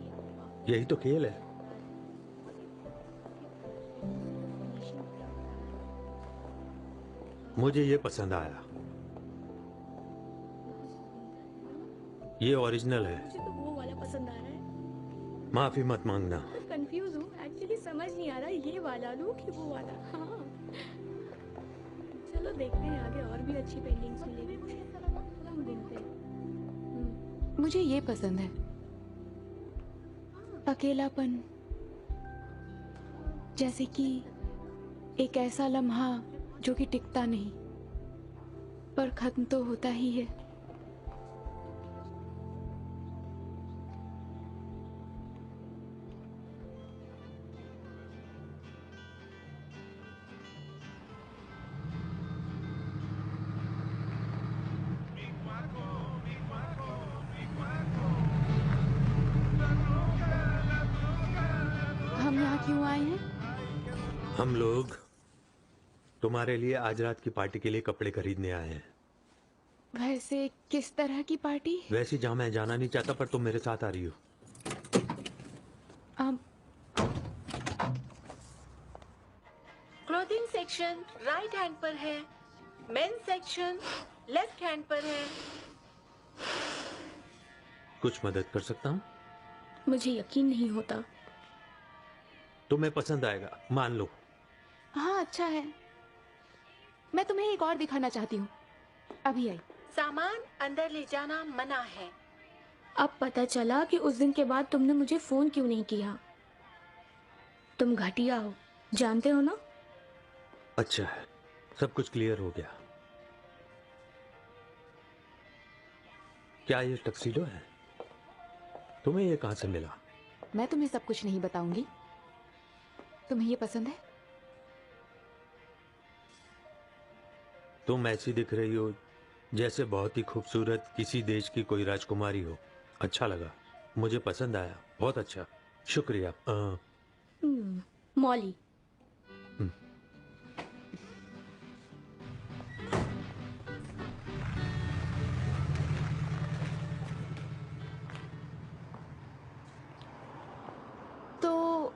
यही तो खेल है। मुझे ये पसंद आया। ये ओरिजिनल है। मुझे तो वो वाला पसंद आ रहा है। माफी मत मांगना। कंफ्यूज हूँ, एक्चुअली समझ नहीं आ रहा ये वाला लूं कि वो वाला। हाँ, चलो देखते हैं आगे और भी अच्छी पेंटिंग्स मिलेगी। हम घूमते हैं। मुझे ये पसंद है, अकेलापन। जैसे कि एक ऐसा लम्हा जो कि टिकता नहीं, पर खत्म तो होता ही है। हम यहाँ क्यों आए हैं? हम लोग तुम्हारे लिए आज रात की पार्टी के लिए कपड़े खरीदने आए हैं। वैसे किस तरह की पार्टी? वैसे जहाँ मैं जाना नहीं चाहता, पर तुम मेरे साथ आ रही हो। अब क्लोथिंग सेक्शन राइट हैंड पर है, मेन सेक्शन लेफ्ट हैंड पर है। कुछ मदद कर सकता हूँ? मुझे यकीन नहीं होता। तुम्हें पसंद आएगा, मान लो। हाँ, अच्छा है। मैं तुम्हें एक और दिखाना चाहती हूँ। अभी आई। सामान अंदर ले जाना मना है। अब पता चला कि उस दिन के बाद तुमने मुझे फोन क्यों नहीं किया। तुम घटिया हो, जानते हो ना। अच्छा है, सब कुछ क्लियर हो गया। क्या ये टक्सीडो है? तुम्हें ये कहाँ से मिला? मैं तुम्हें सब कुछ नहीं बताऊंगी। तुम्हें ये पसंद है? तुम ऐसी दिख रही हो जैसे बहुत ही खूबसूरत किसी देश की कोई राजकुमारी हो। अच्छा लगा, मुझे पसंद आया, बहुत अच्छा, शुक्रिया। मॉली। तो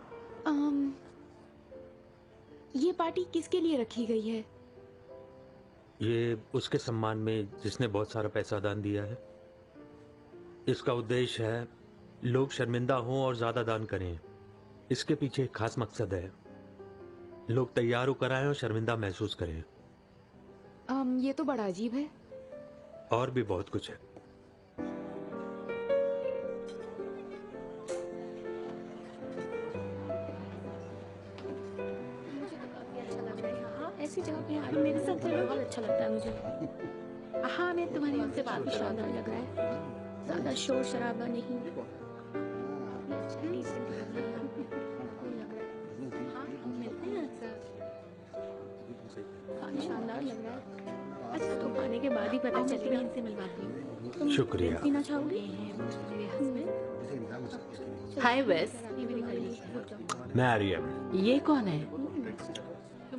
ये पार्टी किसके लिए रखी गई है? ये उसके सम्मान में जिसने बहुत सारा पैसा दान दिया है। इसका उद्देश्य है लोग शर्मिंदा हों और ज्यादा दान करें। इसके पीछे एक खास मकसद है, लोग तैयार होकर आए और शर्मिंदा महसूस करें। ये तो बड़ा अजीब है। और भी बहुत कुछ है। ऐसी जगह पे आके मेरे साथ चलो, बहुत अच्छा लगता है मुझे। हाँ, मैं तुम्हारी उनसे बात भी शानदार लग रहा है, ज्यादा शोर शराबा नहीं। शानदार लग रहा है। अच्छा, तो खाने के बाद ही पता चलेगा। इनसे मिलवाती हूँ। तुम शुक्रिया। ड्रिंक पीना चाहोगे? हाय वेस, मैं आर्यन। ये कौन है?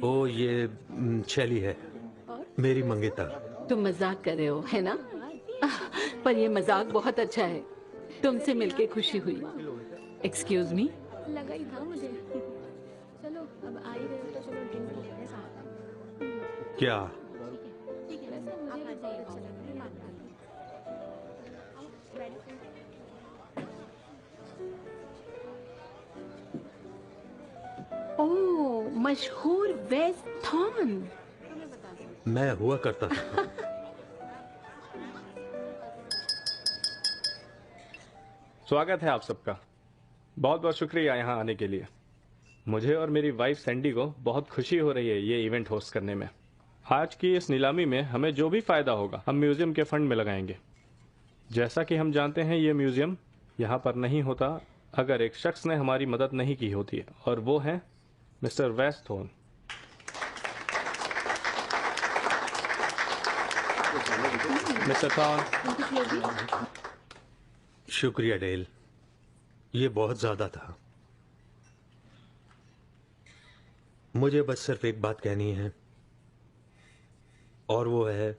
ओ ये शैली है, मेरी मंगेतर। तुम मजाक कर रहे हो, है ना? पर ये मजाक बहुत अच्छा है। तुमसे मिलके खुशी हुई। Excuse me. लगा ही था मुझे। चलो अब आ ही रहे हो तो चलो ड्रिंक पी लेते हैं साथ। क्या? ठीक है, वैसे मुझे भी बहुत अच्छा लग रहा है। ओह, मशहूर वेस थॉन। मैं हुआ करता था। स्वागत है आप सबका। बहुत बहुत शुक्रिया यहाँ आने के लिए। मुझे और मेरी वाइफ सैंडी को बहुत खुशी हो रही है ये इवेंट होस्ट करने में। आज की इस नीलामी में हमें जो भी फायदा होगा हम म्यूजियम के फंड में लगाएंगे। जैसा कि हम जानते हैं ये म्यूजियम यहाँ पर नहीं होता अगर एक शख्स ने हमारी मदद नहीं की होती है, और वो है मिस्टर वेस थॉन। मिस्टर थॉन। शुक्रिया डेल, ये बहुत ज्यादा था। मुझे बस सिर्फ एक बात कहनी है, और वो है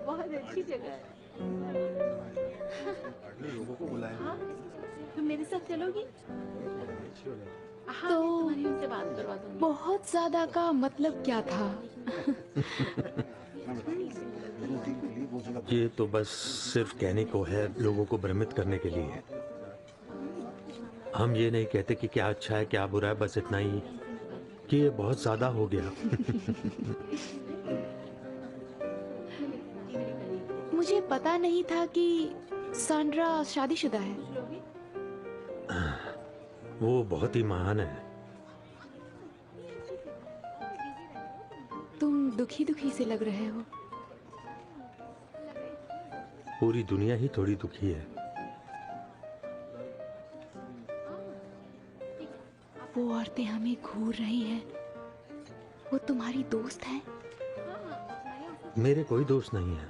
बहुत अच्छी जगह है। हाँ, तुम मेरे साथ चलोगी? हाँ, तो मैं तुम्हारी उनसे बात करवा दूंगी। बहुत ज्यादा का मतलब क्या था? ये तो बस सिर्फ कहने को है, लोगों को भ्रमित करने के लिए। हम ये नहीं कहते कि क्या अच्छा है क्या बुरा है, बस इतना ही कि ये बहुत ज्यादा हो गया। मुझे पता नहीं था कि सांड्रा शादीशुदा है। वो बहुत ही महान है। तुम दुखी दुखी से लग रहे हो। पूरी दुनिया ही थोड़ी दुखी है। वो औरतें हमें घूर रही हैं। वो तुम्हारी दोस्त हैं? मेरे कोई दोस्त नहीं है।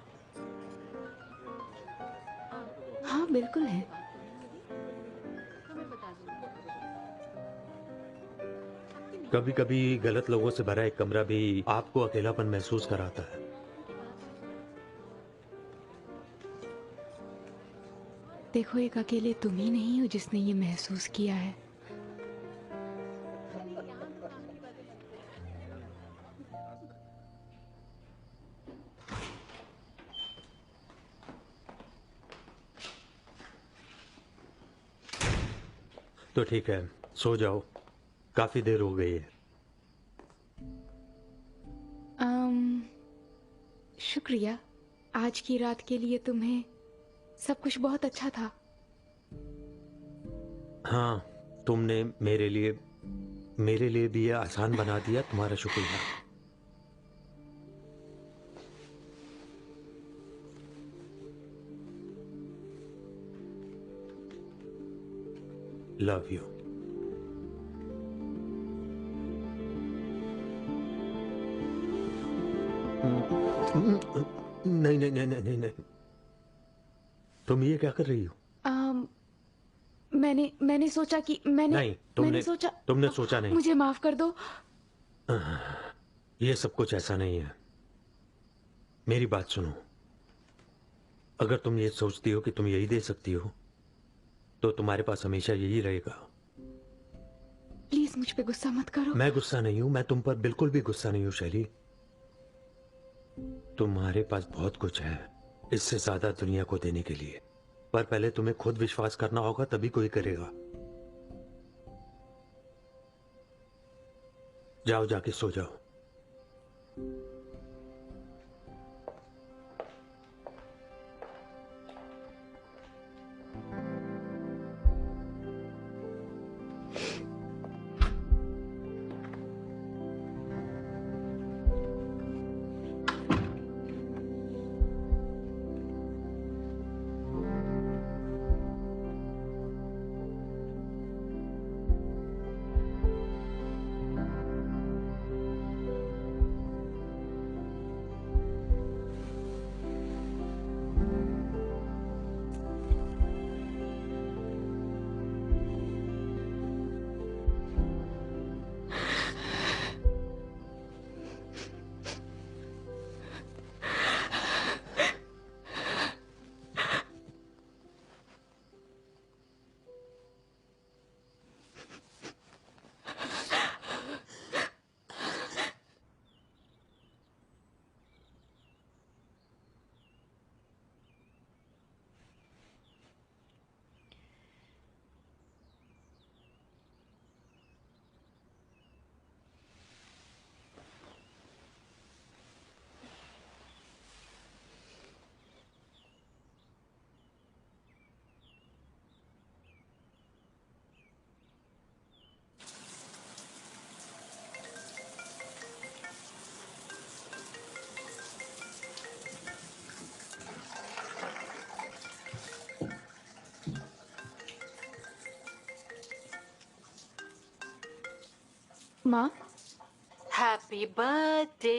हाँ बिल्कुल है। कभी कभी गलत लोगों से भरा एक कमरा भी आपको अकेलापन महसूस कराता है। देखो, एक अकेले तुम ही नहीं हो जिसने ये महसूस किया है। तो ठीक है, सो जाओ, काफी देर हो गई है। शुक्रिया, आज की रात के लिए तुम्हें सब कुछ बहुत अच्छा था। हाँ, तुमने मेरे लिए भी ये आसान बना दिया, तुम्हारा शुक्रिया। Love you. नहीं नहीं नहीं नहीं नहीं नहीं। तुम ये क्या कर रही हो? मैंने सोचा कि मैंने नहीं, मैंने सोचा तुमने सोचा नहीं। मुझे माफ कर दो। ये सब कुछ ऐसा नहीं है। मेरी बात सुनो। अगर तुम ये सोचती हो कि तुम यही दे सकती हो तो तुम्हारे पास हमेशा यही रहेगा। प्लीज मुझ पे गुस्सा मत करो। मैं गुस्सा नहीं हूं, मैं तुम पर बिल्कुल भी गुस्सा नहीं हूं शैली। तुम्हारे पास बहुत कुछ है इससे ज्यादा दुनिया को देने के लिए, पर पहले तुम्हें खुद विश्वास करना होगा, तभी कोई करेगा। जाओ, जाके सो जाओ। माँ, हैप्पी बर्थडे।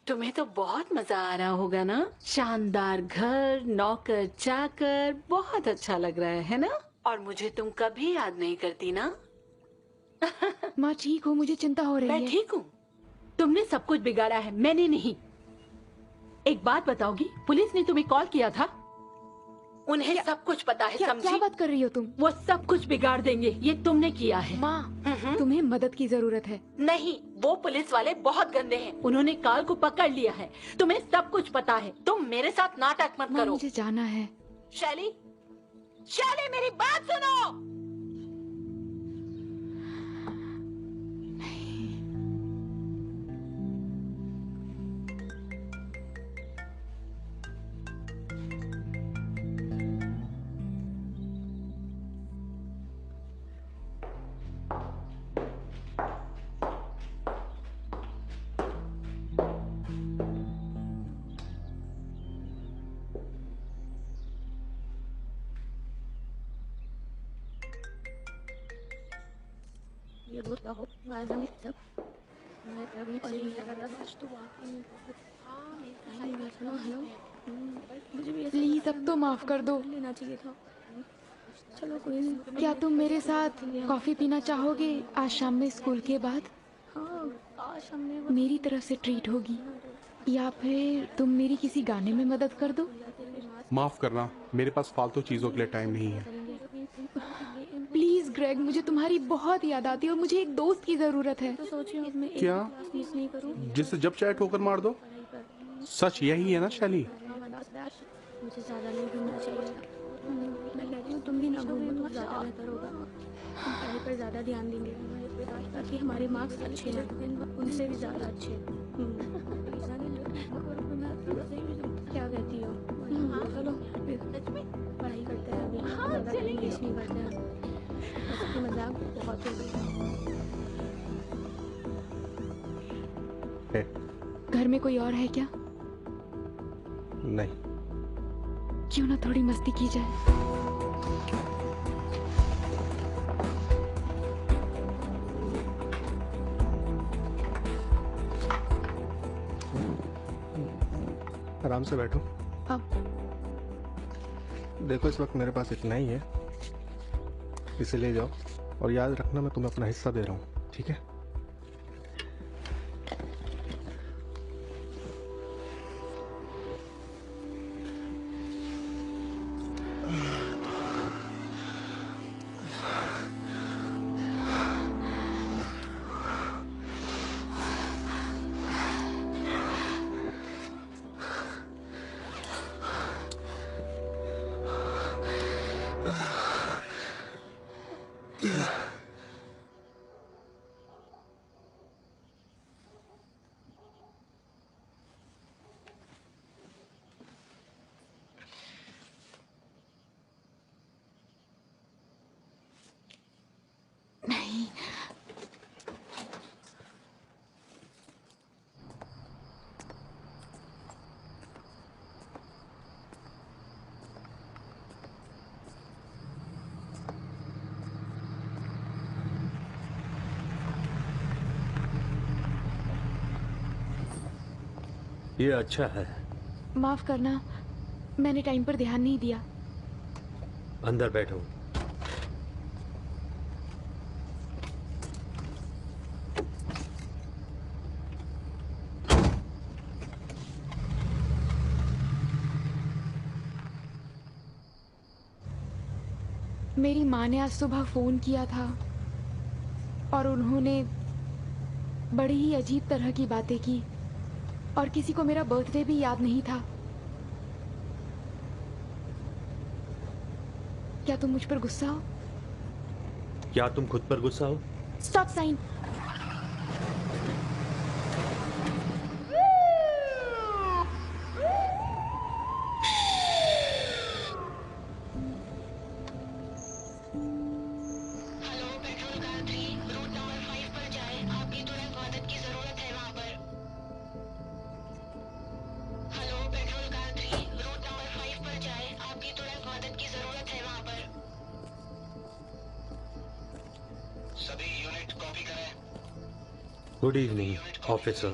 तुम्हें तो बहुत मजा आ रहा होगा ना? शानदार घर, नौकर चाकर, बहुत अच्छा लग रहा है ना? और मुझे तुम कभी याद नहीं करती ना? माँ ठीक हो, मुझे चिंता हो रही मैं है। ठीक हूँ। तुमने सब कुछ बिगाड़ा है, मैंने नहीं। एक बात बताओगी, पुलिस ने तुम्हें कॉल किया था? उन्हें सब कुछ पता है, क्या समझी? बात कर रही हो तुम? वो सब कुछ बिगाड़ देंगे, ये तुमने किया है। माँ, तुम्हें मदद की जरूरत है। नहीं, वो पुलिस वाले बहुत गंदे हैं। उन्होंने काल को पकड़ लिया है। तुम्हें सब कुछ पता है। तुम मेरे साथ नाटक मत माँ, करो। मुझे जाना है। शैली, शैली मेरी बात सुनो। प्लीज अब तो माफ कर दो। लेना चाहिए था। चलो कोई नहीं। क्या तुम मेरे साथ कॉफी पीना चाहोगे आज शाम में स्कूल के बाद? हाँ, आज हमने मेरी तरफ से ट्रीट होगी, या फिर तुम मेरी किसी गाने में मदद कर दो। माफ करना, मेरे पास फालतू चीजों के लिए टाइम नहीं है। प्लीज ग्रेग, मुझे तुम्हारी बहुत याद आती है और मुझे एक दोस्त की जरूरत है। तो सोचिए अब मैं एक क्या? क्लास मिस नहीं करूँ। जिससे जब चाहे ठोकर मार दो। सच यही है ना शैली? मुझे ज़्यादा नहीं घूमना चाहिए। मैं कहती हूँ तुम भी ना घूमो तो ज़्यादा बेहतर होगा। हम पढ़ाई पर ज़्यादा ध्यान देंगे ताकि हमारे मार्क्स अच्छे हैं, उनसे भी ज़्यादा अच्छे। क्या कहती हो? चलो पढ़ाई करते हैं अभी। ज़्यादा टाइम वेस्ट नहीं करते हैं। उसकी मजाक बहुत हो गई। घर में कोई और है क्या? नहीं। क्यों ना थोड़ी मस्ती की जाए। आराम से बैठो। अब देखो इस वक्त मेरे पास इतना ही है, इसे ले जाओ और याद रखना मैं तुम्हें अपना हिस्सा दे रहा हूँ, ठीक है? नहीं, ये अच्छा है। माफ करना, मैंने टाइम पर ध्यान नहीं दिया। अंदर बैठो। मेरी माँ ने आज सुबह फोन किया था और उन्होंने बड़ी ही अजीब तरह की बातें की और किसी को मेरा बर्थडे भी याद नहीं था। क्या तुम मुझ पर गुस्सा हो? क्या तुम खुद पर गुस्सा हो? Stop sign. Hello, patrol car 3 route number 5 पर जाएं। आपकी तुरंत मदद की जरूरत है वहां पर। Hello, patrol car 3 route number 5 पर जाएं। आपकी तुरंत मदद की जरूरत है वहां पर। सभी यूनिट कॉपी करें। Good evening officer.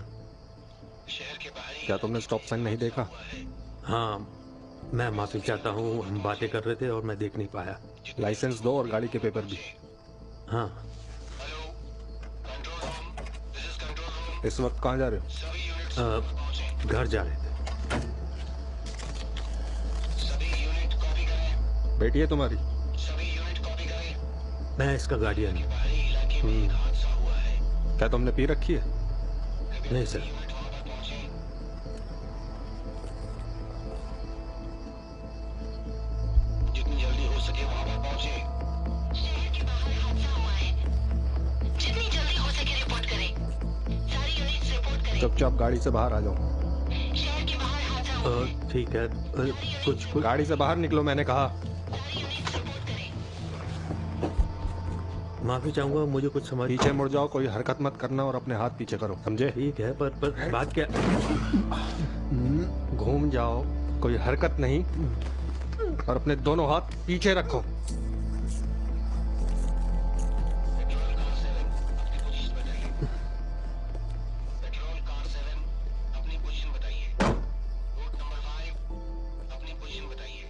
शहर के बाहरी क्या तुमने स्टॉप साइन नहीं देखा? हाँ, मैं माफी चाहता हूँ, हम बातें कर रहे थे और मैं देख नहीं पाया। लाइसेंस दो और गाड़ी के पेपर भी। हाँ, hello, control room, this is control room. इस वक्त कहाँ जा रहे हो? सभी यूनिट घर जा रहे थे। सभी यूनिट कॉपी करें। बेटी है तुम्हारी? सभी यूनिट कॉपी करें। मैं इसका गार्डियन हूँ। बाहरी इलाके में एक हादसा हुआ है। क्या तुमने पी रखी है? नहीं सर। यूनिट वहां पर पहुंचे। जितनी जल्दी हो सके वहां पर पहुंचे। शहर के बाहर हादसा हुआ है। जितनी जल्दी हो सके रिपोर्ट करें। सारी यूनिट्स रिपोर्ट करें। चुपचाप गाड़ी से बाहर आ जाओ। शहर के बाहर हादसा हुआ है। ठीक है, कुछ गाड़ी से बाहर निकलो, मैंने कहा। सारी यूनिट्स रिपोर्ट करें। माफी चाहूंगा, मुझे कुछ समझ। पीछे मुड़ जाओ, कोई हरकत मत करना और अपने हाथ पीछे करो, समझे? ठीक है, पर बात क्या? घूम जाओ, कोई हरकत नहीं, और अपने दोनों हाथ पीछे रखो। पेट्रोल कार 7 अपनी पोजीशन बताइए। पेट्रोल कार 7 अपनी पोजीशन बताइए। रूट नंबर 5 अपनी पोजीशन बताइए।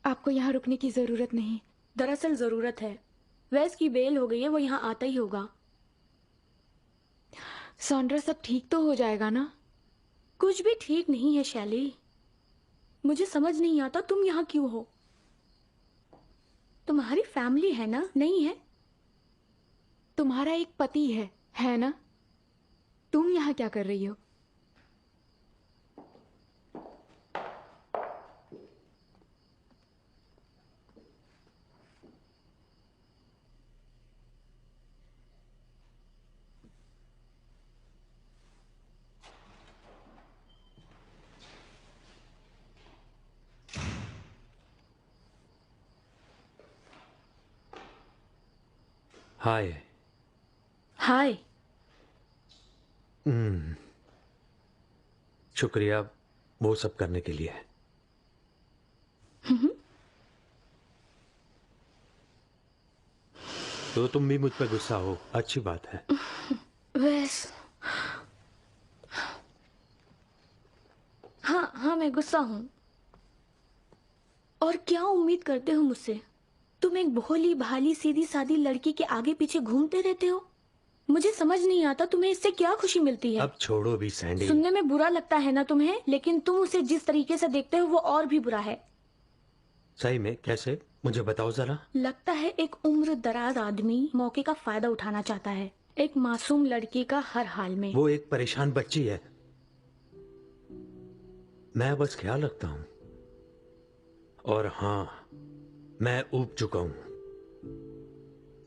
आपको यहाँ रुकने की जरूरत नहीं। दरअसल जरूरत है। वैस की बेल हो गई है, वो यहाँ आता ही होगा। सौंड्रा, सब ठीक तो हो जाएगा ना? कुछ भी ठीक नहीं है शैली। मुझे समझ नहीं आता तुम यहाँ क्यों हो। तुम्हारी फैमिली है ना? नहीं है? तुम्हारा एक पति है ना? तुम यहाँ क्या कर रही हो? हाय। हाय। शुक्रिया वो सब करने के लिए। तो तुम भी मुझ पर गुस्सा हो, अच्छी बात है। वैस हाँ हाँ, मैं गुस्सा हूँ। और क्या उम्मीद करते हो मुझसे? तुम एक भोली भाली सीधी सादी लड़की के आगे पीछे घूमते रहते हो। मुझे समझ नहीं आता तुम्हें इससे क्या खुशी मिलती है। अब छोड़ो भी सैंडी। सुनने में बुरा लगता है ना तुम्हें, लेकिन तुम उसे जिस तरीके से देखते हो वो और भी बुरा है। सही में कैसे, मुझे बताओ जरा। लगता है एक उम्र दराज आदमी मौके का फायदा उठाना चाहता है, एक मासूम लड़की का हर हाल में। वो एक परेशान बच्ची है, मैं बस ख्याल रखता हूं। और हाँ, मैं ऊब चुका हूं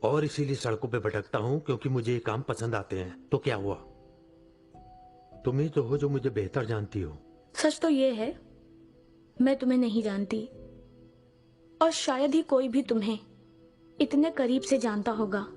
और इसीलिए सड़कों पे भटकता हूं क्योंकि मुझे ये काम पसंद आते हैं। तो क्या हुआ, तुम ही तो हो जो मुझे बेहतर जानती हो। सच तो ये है, मैं तुम्हें नहीं जानती और शायद ही कोई भी तुम्हें इतने करीब से जानता होगा।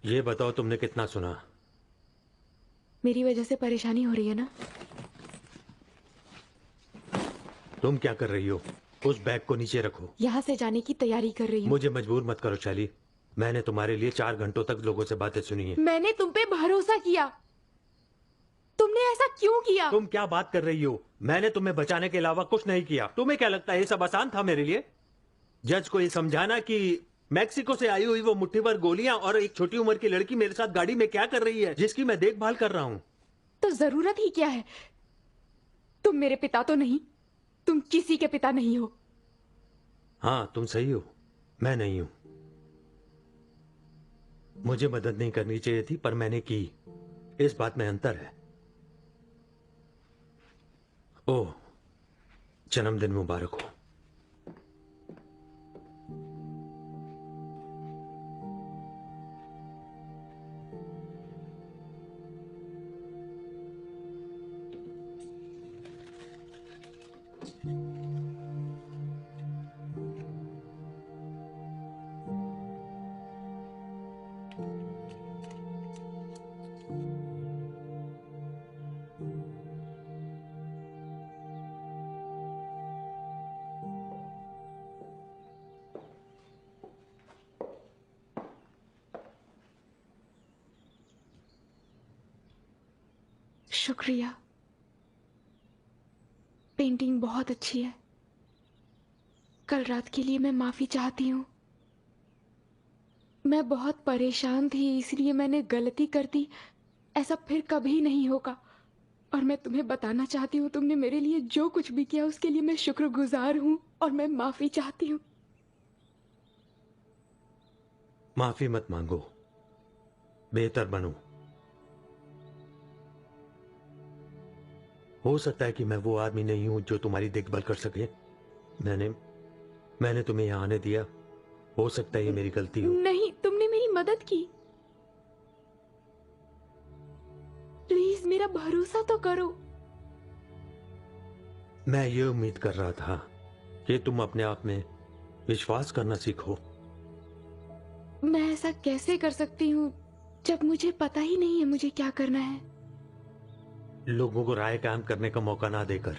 ये बताओ तुमने कितना सुना? मेरी वजह से परेशानी हो रही है ना? तुम क्या कर रही हो? उस बैग को नीचे रखो। यहाँ से जाने की तैयारी कर रही हूँ। मुझे मजबूर मत करो शैली, मैंने तुम्हारे लिए 4 घंटों तक लोगों से बातें सुनी है। मैंने तुम पे भरोसा किया, तुमने ऐसा क्यों किया? तुम क्या बात कर रही हो? मैंने तुम्हें बचाने के अलावा कुछ नहीं किया। तुम्हें क्या लगता है ये सब आसान था मेरे लिए? जज को ये समझाना कि मैक्सिको से आई हुई वो मुट्ठी भर गोलियां और एक छोटी उम्र की लड़की मेरे साथ गाड़ी में क्या कर रही है, जिसकी मैं देखभाल कर रहा हूं। तो जरूरत ही क्या है? तुम मेरे पिता तो नहीं, तुम किसी के पिता नहीं हो। हाँ तुम सही हो, मैं नहीं हूं। मुझे मदद नहीं करनी चाहिए थी पर मैंने की, इस बात में अंतर है। ओह, जन्मदिन मुबारक हो। शुक्रिया, पेंटिंग बहुत अच्छी है। कल रात के लिए मैं माफी चाहती हूँ। मैं बहुत परेशान थी इसलिए मैंने गलती कर दी। ऐसा फिर कभी नहीं होगा और मैं तुम्हें बताना चाहती हूँ तुमने मेरे लिए जो कुछ भी किया उसके लिए मैं शुक्रगुजार हूँ और मैं माफी चाहती हूँ। माफी मत मांगो, बेहतर बनो। हो सकता है कि मैं वो आदमी नहीं हूं जो तुम्हारी देखभाल कर सके। मैंने तुम्हें यहां आने दिया, हो सकता है ये मेरी गलती हो। नहीं, तुमने मेरी मदद की। प्लीज मेरा भरोसा तो करो। मैं ये उम्मीद कर रहा था कि तुम अपने आप में विश्वास करना सीखो। मैं ऐसा कैसे कर सकती हूँ जब मुझे पता ही नहीं है मुझे क्या करना है। लोगों को राय कायम करने का मौका ना देकर।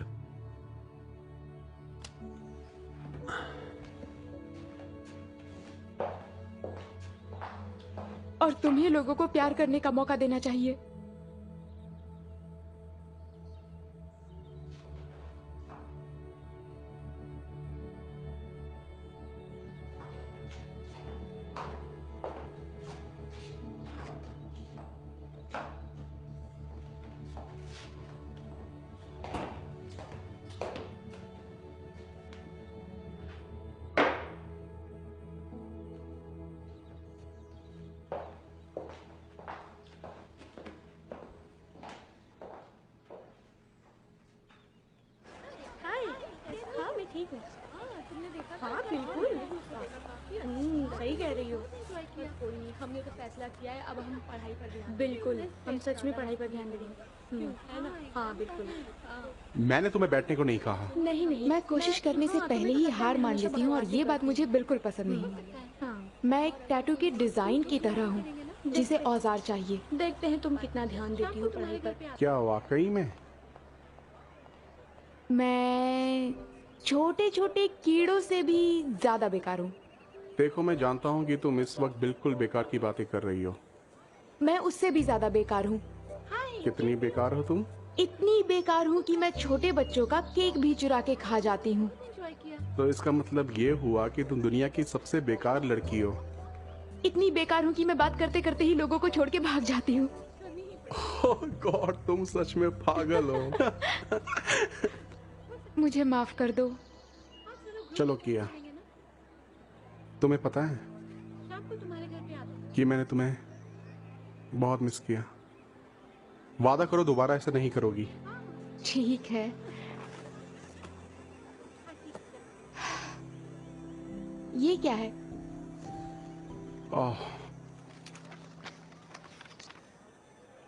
और तुम्हें लोगों को प्यार करने का मौका देना चाहिए। तुम? तुमने देखा? हाँ बिल्कुल। सही कह रही हो। कोई नहीं, हमने तो फैसला किया है, अब हम पढ़ाई पर ध्यान बिल्कुल, हम सच में पढ़ाई पर ध्यान देंगे। है ना? हाँ बिल्कुल। मैंने तुम्हें बैठने को नहीं कहा। नहीं नहीं, मैं कोशिश करने से पहले ही हार मान लेती हूँ और ये बात मुझे बिल्कुल पसंद नहीं। मैं एक टैटू की डिजाइन की तरह हूँ जिसे औजार चाहिए। देखते हैं तुम कितना ध्यान देती हो पढ़ाई पर। क्या वाकई में? मैं छोटे छोटे कीड़ों से भी ज्यादा बेकार हूँ। देखो, मैं जानता हूँ कि तुम इस वक्त बिल्कुल बेकार की बातें कर रही हो। मैं उससे भी ज्यादा बेकार हूँ। कितनी बेकार हो तुम? इतनी बेकार हूँ कि मैं छोटे बच्चों का केक भी चुरा के खा जाती हूँ। तो इसका मतलब ये हुआ कि तुम दुनिया की सबसे बेकार लड़की हो। इतनी बेकार हूँ कि मैं बात करते करते ही लोगों को छोड़ के भाग जाती हूँ। ओह गॉड, तुम सच में पागल हो। मुझे माफ कर दो। चलो किया। तुम्हें पता है कि मैंने तुम्हें बहुत मिस किया। वादा करो दोबारा ऐसा नहीं करोगी। ठीक है। ये क्या है? ओह,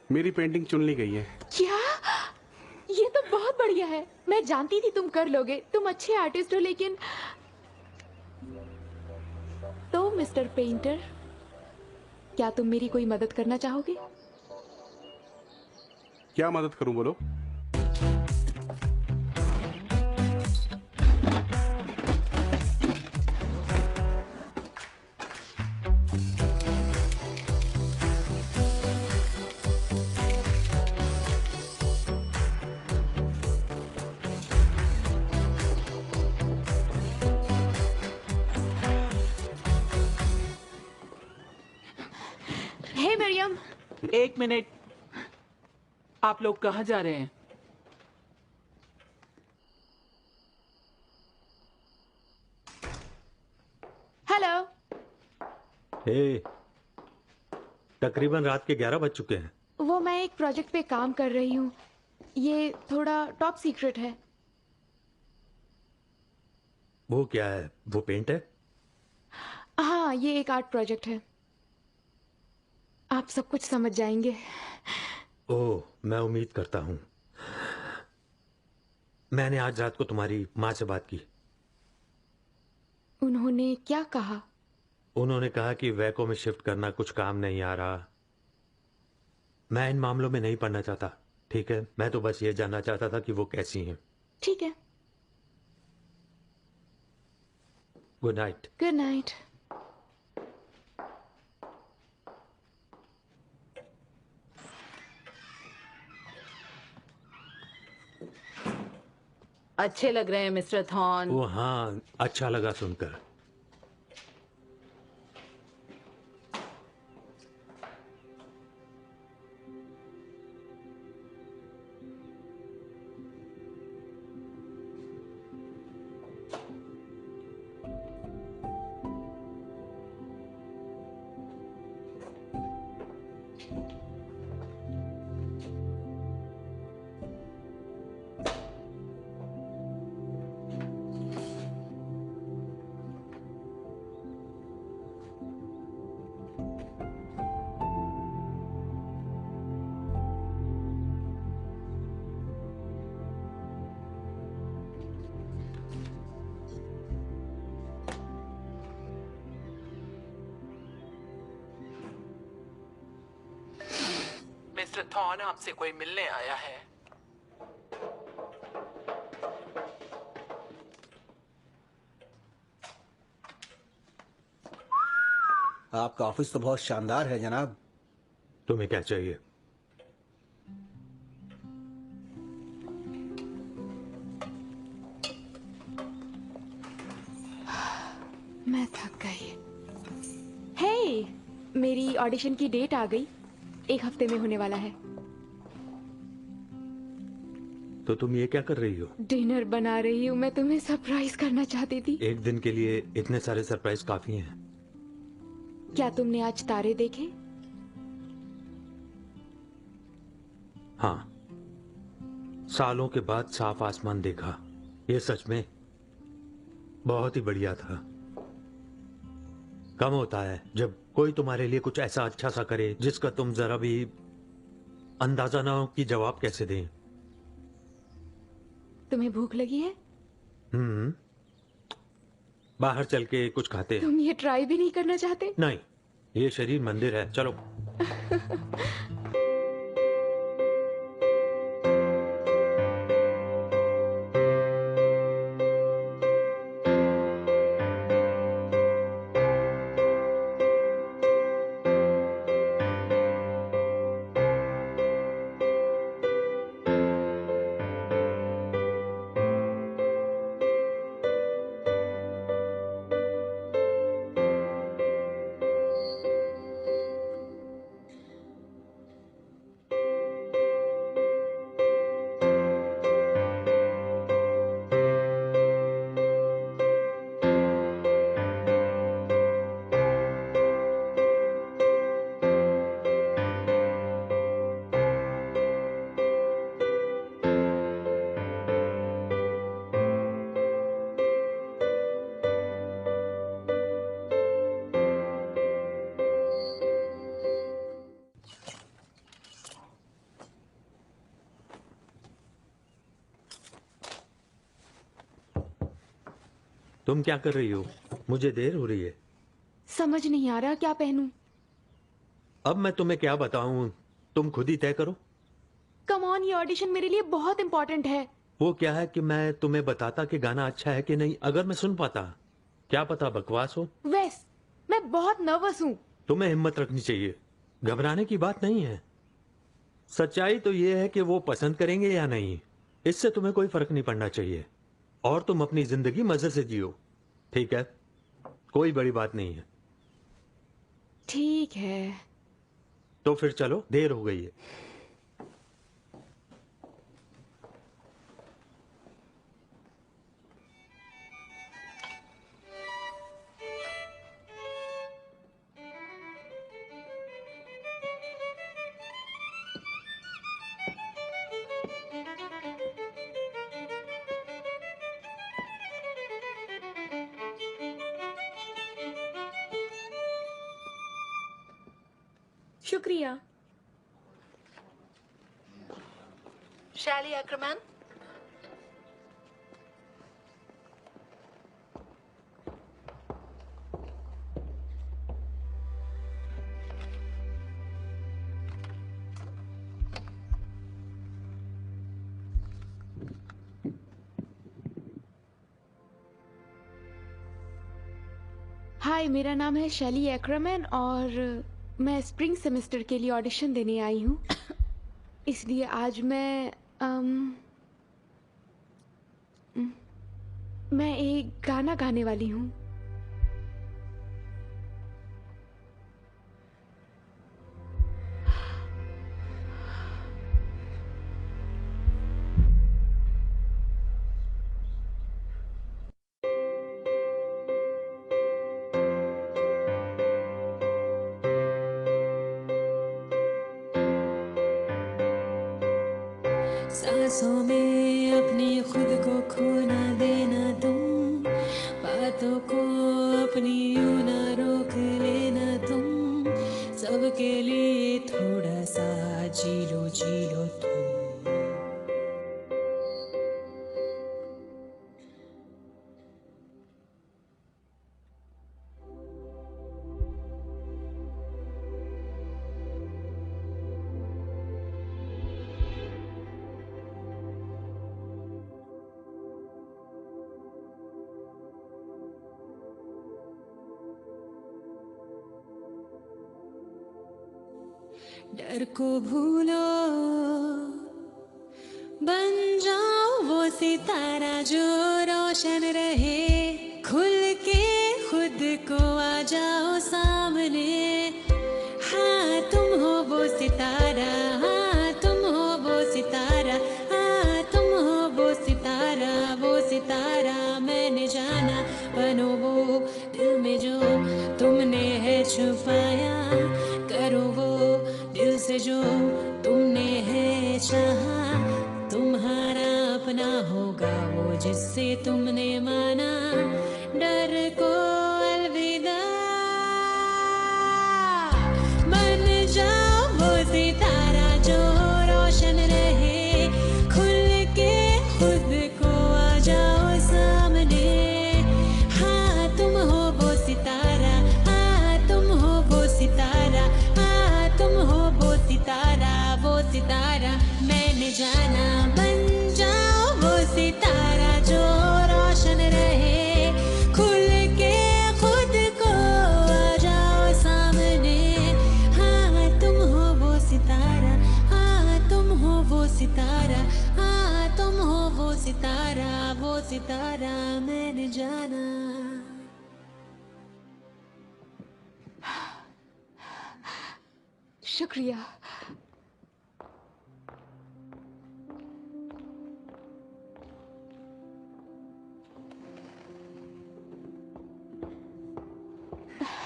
मेरी पेंटिंग चुन ली गई है। क्या? ये तो बहुत बढ़िया है। मैं जानती थी तुम कर लोगे। तुम अच्छे आर्टिस्ट हो, लेकिन तो मिस्टर पेंटर, क्या तुम मेरी कोई मदद करना चाहोगे? क्या मदद करूं, बोलो। हे मरियम। एक मिनट, आप लोग कहाँ जा रहे हैं? हेलो। हे, तकरीबन रात के 11 बज चुके हैं। वो मैं एक प्रोजेक्ट पे काम कर रही हूँ। ये थोड़ा टॉप सीक्रेट है। वो क्या है? वो पेंट है? हाँ, ये एक आर्ट प्रोजेक्ट है। आप सब कुछ समझ जाएंगे। ओह, मैं उम्मीद करता हूँ। मैंने आज रात को तुम्हारी माँ से बात की। उन्होंने क्या कहा? उन्होंने कहा कि वैको में शिफ्ट करना कुछ काम नहीं आ रहा। मैं इन मामलों में नहीं पड़ना चाहता, ठीक है? मैं तो बस ये जानना चाहता था कि वो कैसी हैं। ठीक है। Good night. Good night. अच्छे लग रहे हैं मिस्टर थॉर्न। वो हाँ, अच्छा लगा सुनकर। मिस्टर थॉर्न आपसे कोई मिलने आया है। आपका ऑफिस तो बहुत शानदार है जनाब। तुम्हें क्या चाहिए? मैं थक गई। हे, मेरी ऑडिशन की डेट आ गई। 1 हफ्ते में होने वाला है। तो तुम ये क्या कर रही हो? डिनर बना रही हूँ। मैं तुम्हें सरप्राइज करना चाहती थी। एक दिन के लिए इतने सारे सरप्राइज काफी हैं। क्या तुमने आज तारे देखे? हाँ, सालों के बाद साफ आसमान देखा। ये सच में बहुत ही बढ़िया था। कम होता है जब कोई तुम्हारे लिए कुछ ऐसा अच्छा सा करे जिसका तुम जरा भी अंदाजा ना हो कि जवाब कैसे दें। तुम्हें भूख लगी है? हम्म, बाहर चल के कुछ खाते हैं। तुम ये ट्राई भी नहीं करना चाहते? नहीं, ये शरीर मंदिर है, चलो। तुम क्या कर रही हो? मुझे देर हो रही है। समझ नहीं आ रहा क्या पहनूं। अब मैं तुम्हें क्या बताऊं, तुम खुद ही तय करो। कम ऑन, ये ऑडिशन मेरे लिए बहुत इंपॉर्टेंट है। वो क्या है कि मैं तुम्हें बताता कि गाना अच्छा है कि नहीं, अगर मैं सुन पाता। क्या पता बकवास हो। वेस, मैं बहुत नर्वस हूँ। तुम्हें हिम्मत रखनी चाहिए, घबराने की बात नहीं है। सच्चाई तो ये है कि वो पसंद करेंगे या नहीं, इससे तुम्हें कोई फर्क नहीं पड़ना चाहिए। और तुम अपनी जिंदगी मजे से जियो, ठीक है? कोई बड़ी बात नहीं है। ठीक है। तो फिर चलो, देर हो गई है। शुक्रिया। शैली अक्रमैन, हाय, मेरा नाम है शैली एक्रमैन और मैं स्प्रिंग सेमेस्टर के लिए ऑडिशन देने आई हूँ। इसलिए आज मैं एक गाना गाने वाली हूँ। सांसों में अपनी खुद को खोना देना तुम, बातों को अपनी यूं ना रोक लेना तुम, सबके लिए थोड़ा सा जी लो तुम। डर को भूलो, बन जाओ वो सितारा जो रोशन रहे, खुल के खुद को आ जाओ सामने। हाँ तुम हो वो सितारा, हाँ तुम हो वो सितारा, हाँ तुम हो वो सितारा, वो सितारा मैंने जाना। बनो वो दिल में जो तुमने है छुपाया, करो वो दिल से जो तुमने है चाहा, तुम्हारा अपना होगा वो जिससे तुमने माना। शुक्रिया।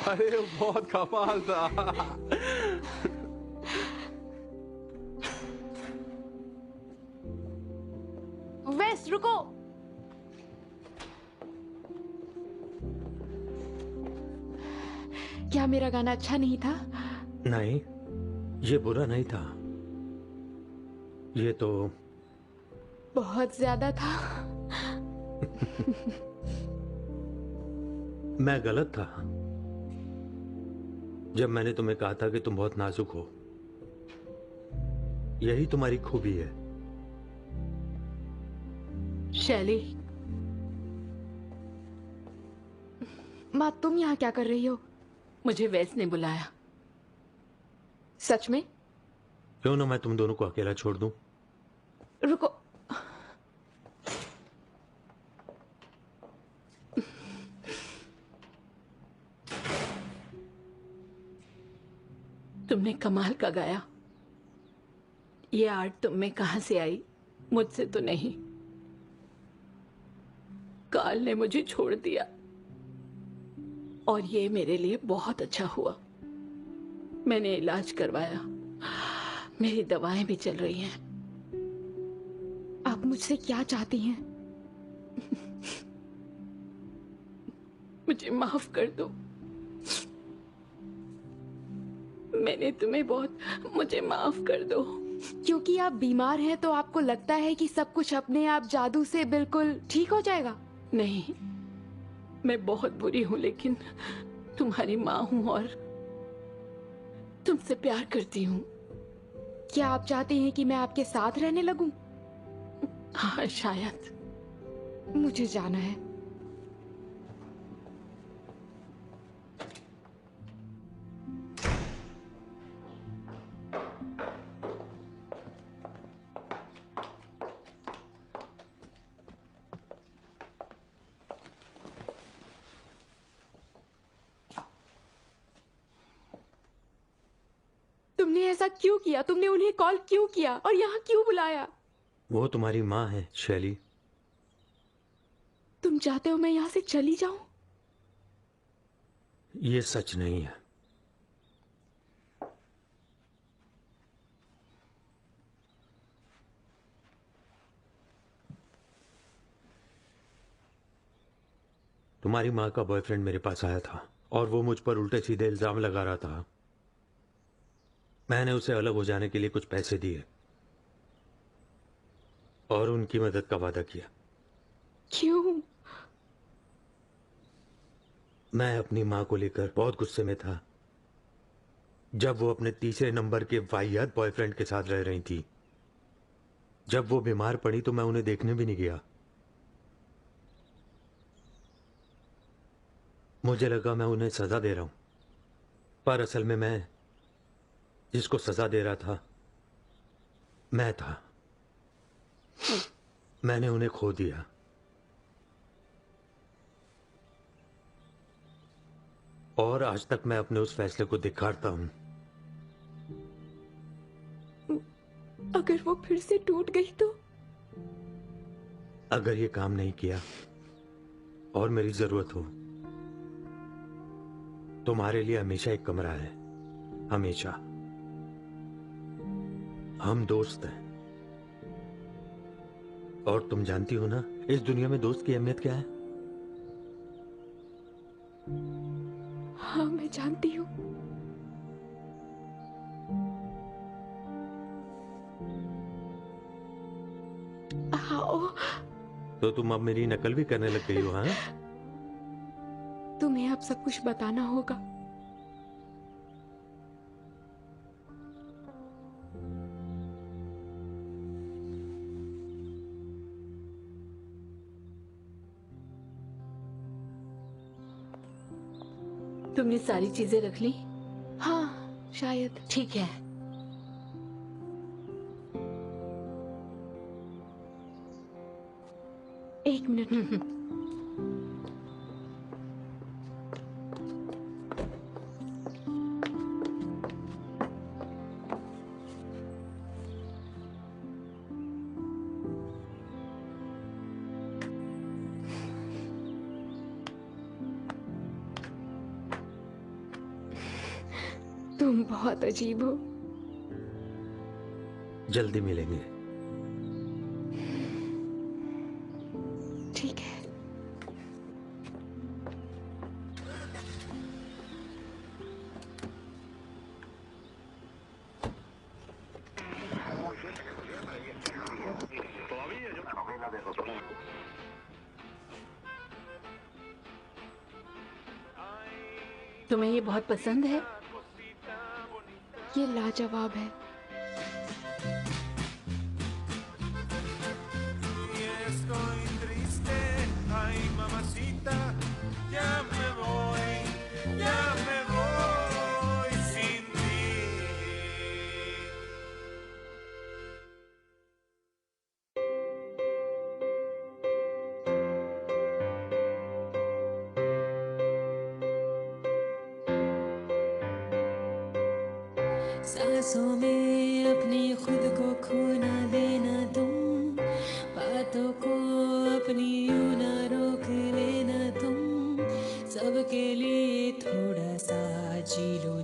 अरे बहुत कमाल था। वेस्ट रुको। क्या मेरा गाना अच्छा नहीं था? नहीं, ये बुरा नहीं था, ये तो बहुत ज्यादा था। मैं गलत था जब मैंने तुम्हें कहा था कि तुम बहुत नाजुक हो। यही तुम्हारी खूबी है। शैली, माँ तुम यहाँ क्या कर रही हो? मुझे वेस ने बुलाया। सच में? क्यों ना मैं तुम दोनों को अकेला छोड़ दूं? रुको। तुमने कमाल का गाया। ये आर्ट तुम में कहां से आई? मुझसे तो नहीं। काल ने मुझे छोड़ दिया और ये मेरे लिए बहुत अच्छा हुआ। मैंने इलाज करवाया, मेरी दवाएं भी चल रही हैं। आप मुझसे क्या चाहती हैं? मुझे माफ कर दो। मैंने तुम्हें बहुत, मुझे माफ कर दो। क्योंकि आप बीमार हैं तो आपको लगता है कि सब कुछ अपने आप जादू से बिल्कुल ठीक हो जाएगा? नहीं, मैं बहुत बुरी हूं, लेकिन तुम्हारी माँ हूं और तुमसे प्यार करती हूँ। क्या आप चाहते हैं कि मैं आपके साथ रहने लगूं? हाँ, शायद। मुझे जाना है। तुमने ऐसा क्यों किया? तुमने उन्हें कॉल क्यों किया और यहाँ क्यों बुलाया? वो तुम्हारी माँ है शैली। तुम चाहते हो मैं यहाँ से चली जाऊं? ये सच नहीं है। तुम्हारी माँ का बॉयफ्रेंड मेरे पास आया था और वो मुझ पर उल्टे सीधे इल्जाम लगा रहा था। मैंने उसे अलग हो जाने के लिए कुछ पैसे दिए और उनकी मदद का वादा किया। क्यों? मैं अपनी माँ को लेकर बहुत गुस्से में था जब वो अपने तीसरे नंबर के वाहियात बॉयफ्रेंड के साथ रह रही थी। जब वो बीमार पड़ी तो मैं उन्हें देखने भी नहीं गया। मुझे लगा मैं उन्हें सजा दे रहा हूं, पर असल में मैं जिसको सजा दे रहा था मैं था। मैंने उन्हें खो दिया। और आज तक मैं अपने उस फैसले को धिक्कारता हूं। अगर वो फिर से टूट गई तो? अगर ये काम नहीं किया और मेरी जरूरत हो, तुम्हारे लिए हमेशा एक कमरा है, हमेशा। हम दोस्त हैं और तुम जानती हो ना इस दुनिया में दोस्त की अहमियत क्या है? हाँ, मैं जानती हूँ। आओ। तो तुम अब मेरी नकल भी करने लग गई हो? हाँ, तुम्हें अब सब कुछ बताना होगा। तुमने सारी चीजें रख ली? हाँ, शायद। ठीक है। एक मिनट। तुम बहुत अजीब हो। जल्दी मिलेंगे। ठीक है। तुम्हें ये बहुत पसंद है? ये लाजवाब है। Estoy triste, ay mamacita, ya me voy sin ti. सांसों में अपनी खुद को खो ना देना तुम, बातों को अपनी यूं ना रोक लेना तुम, सबके लिए थोड़ा सा जी लो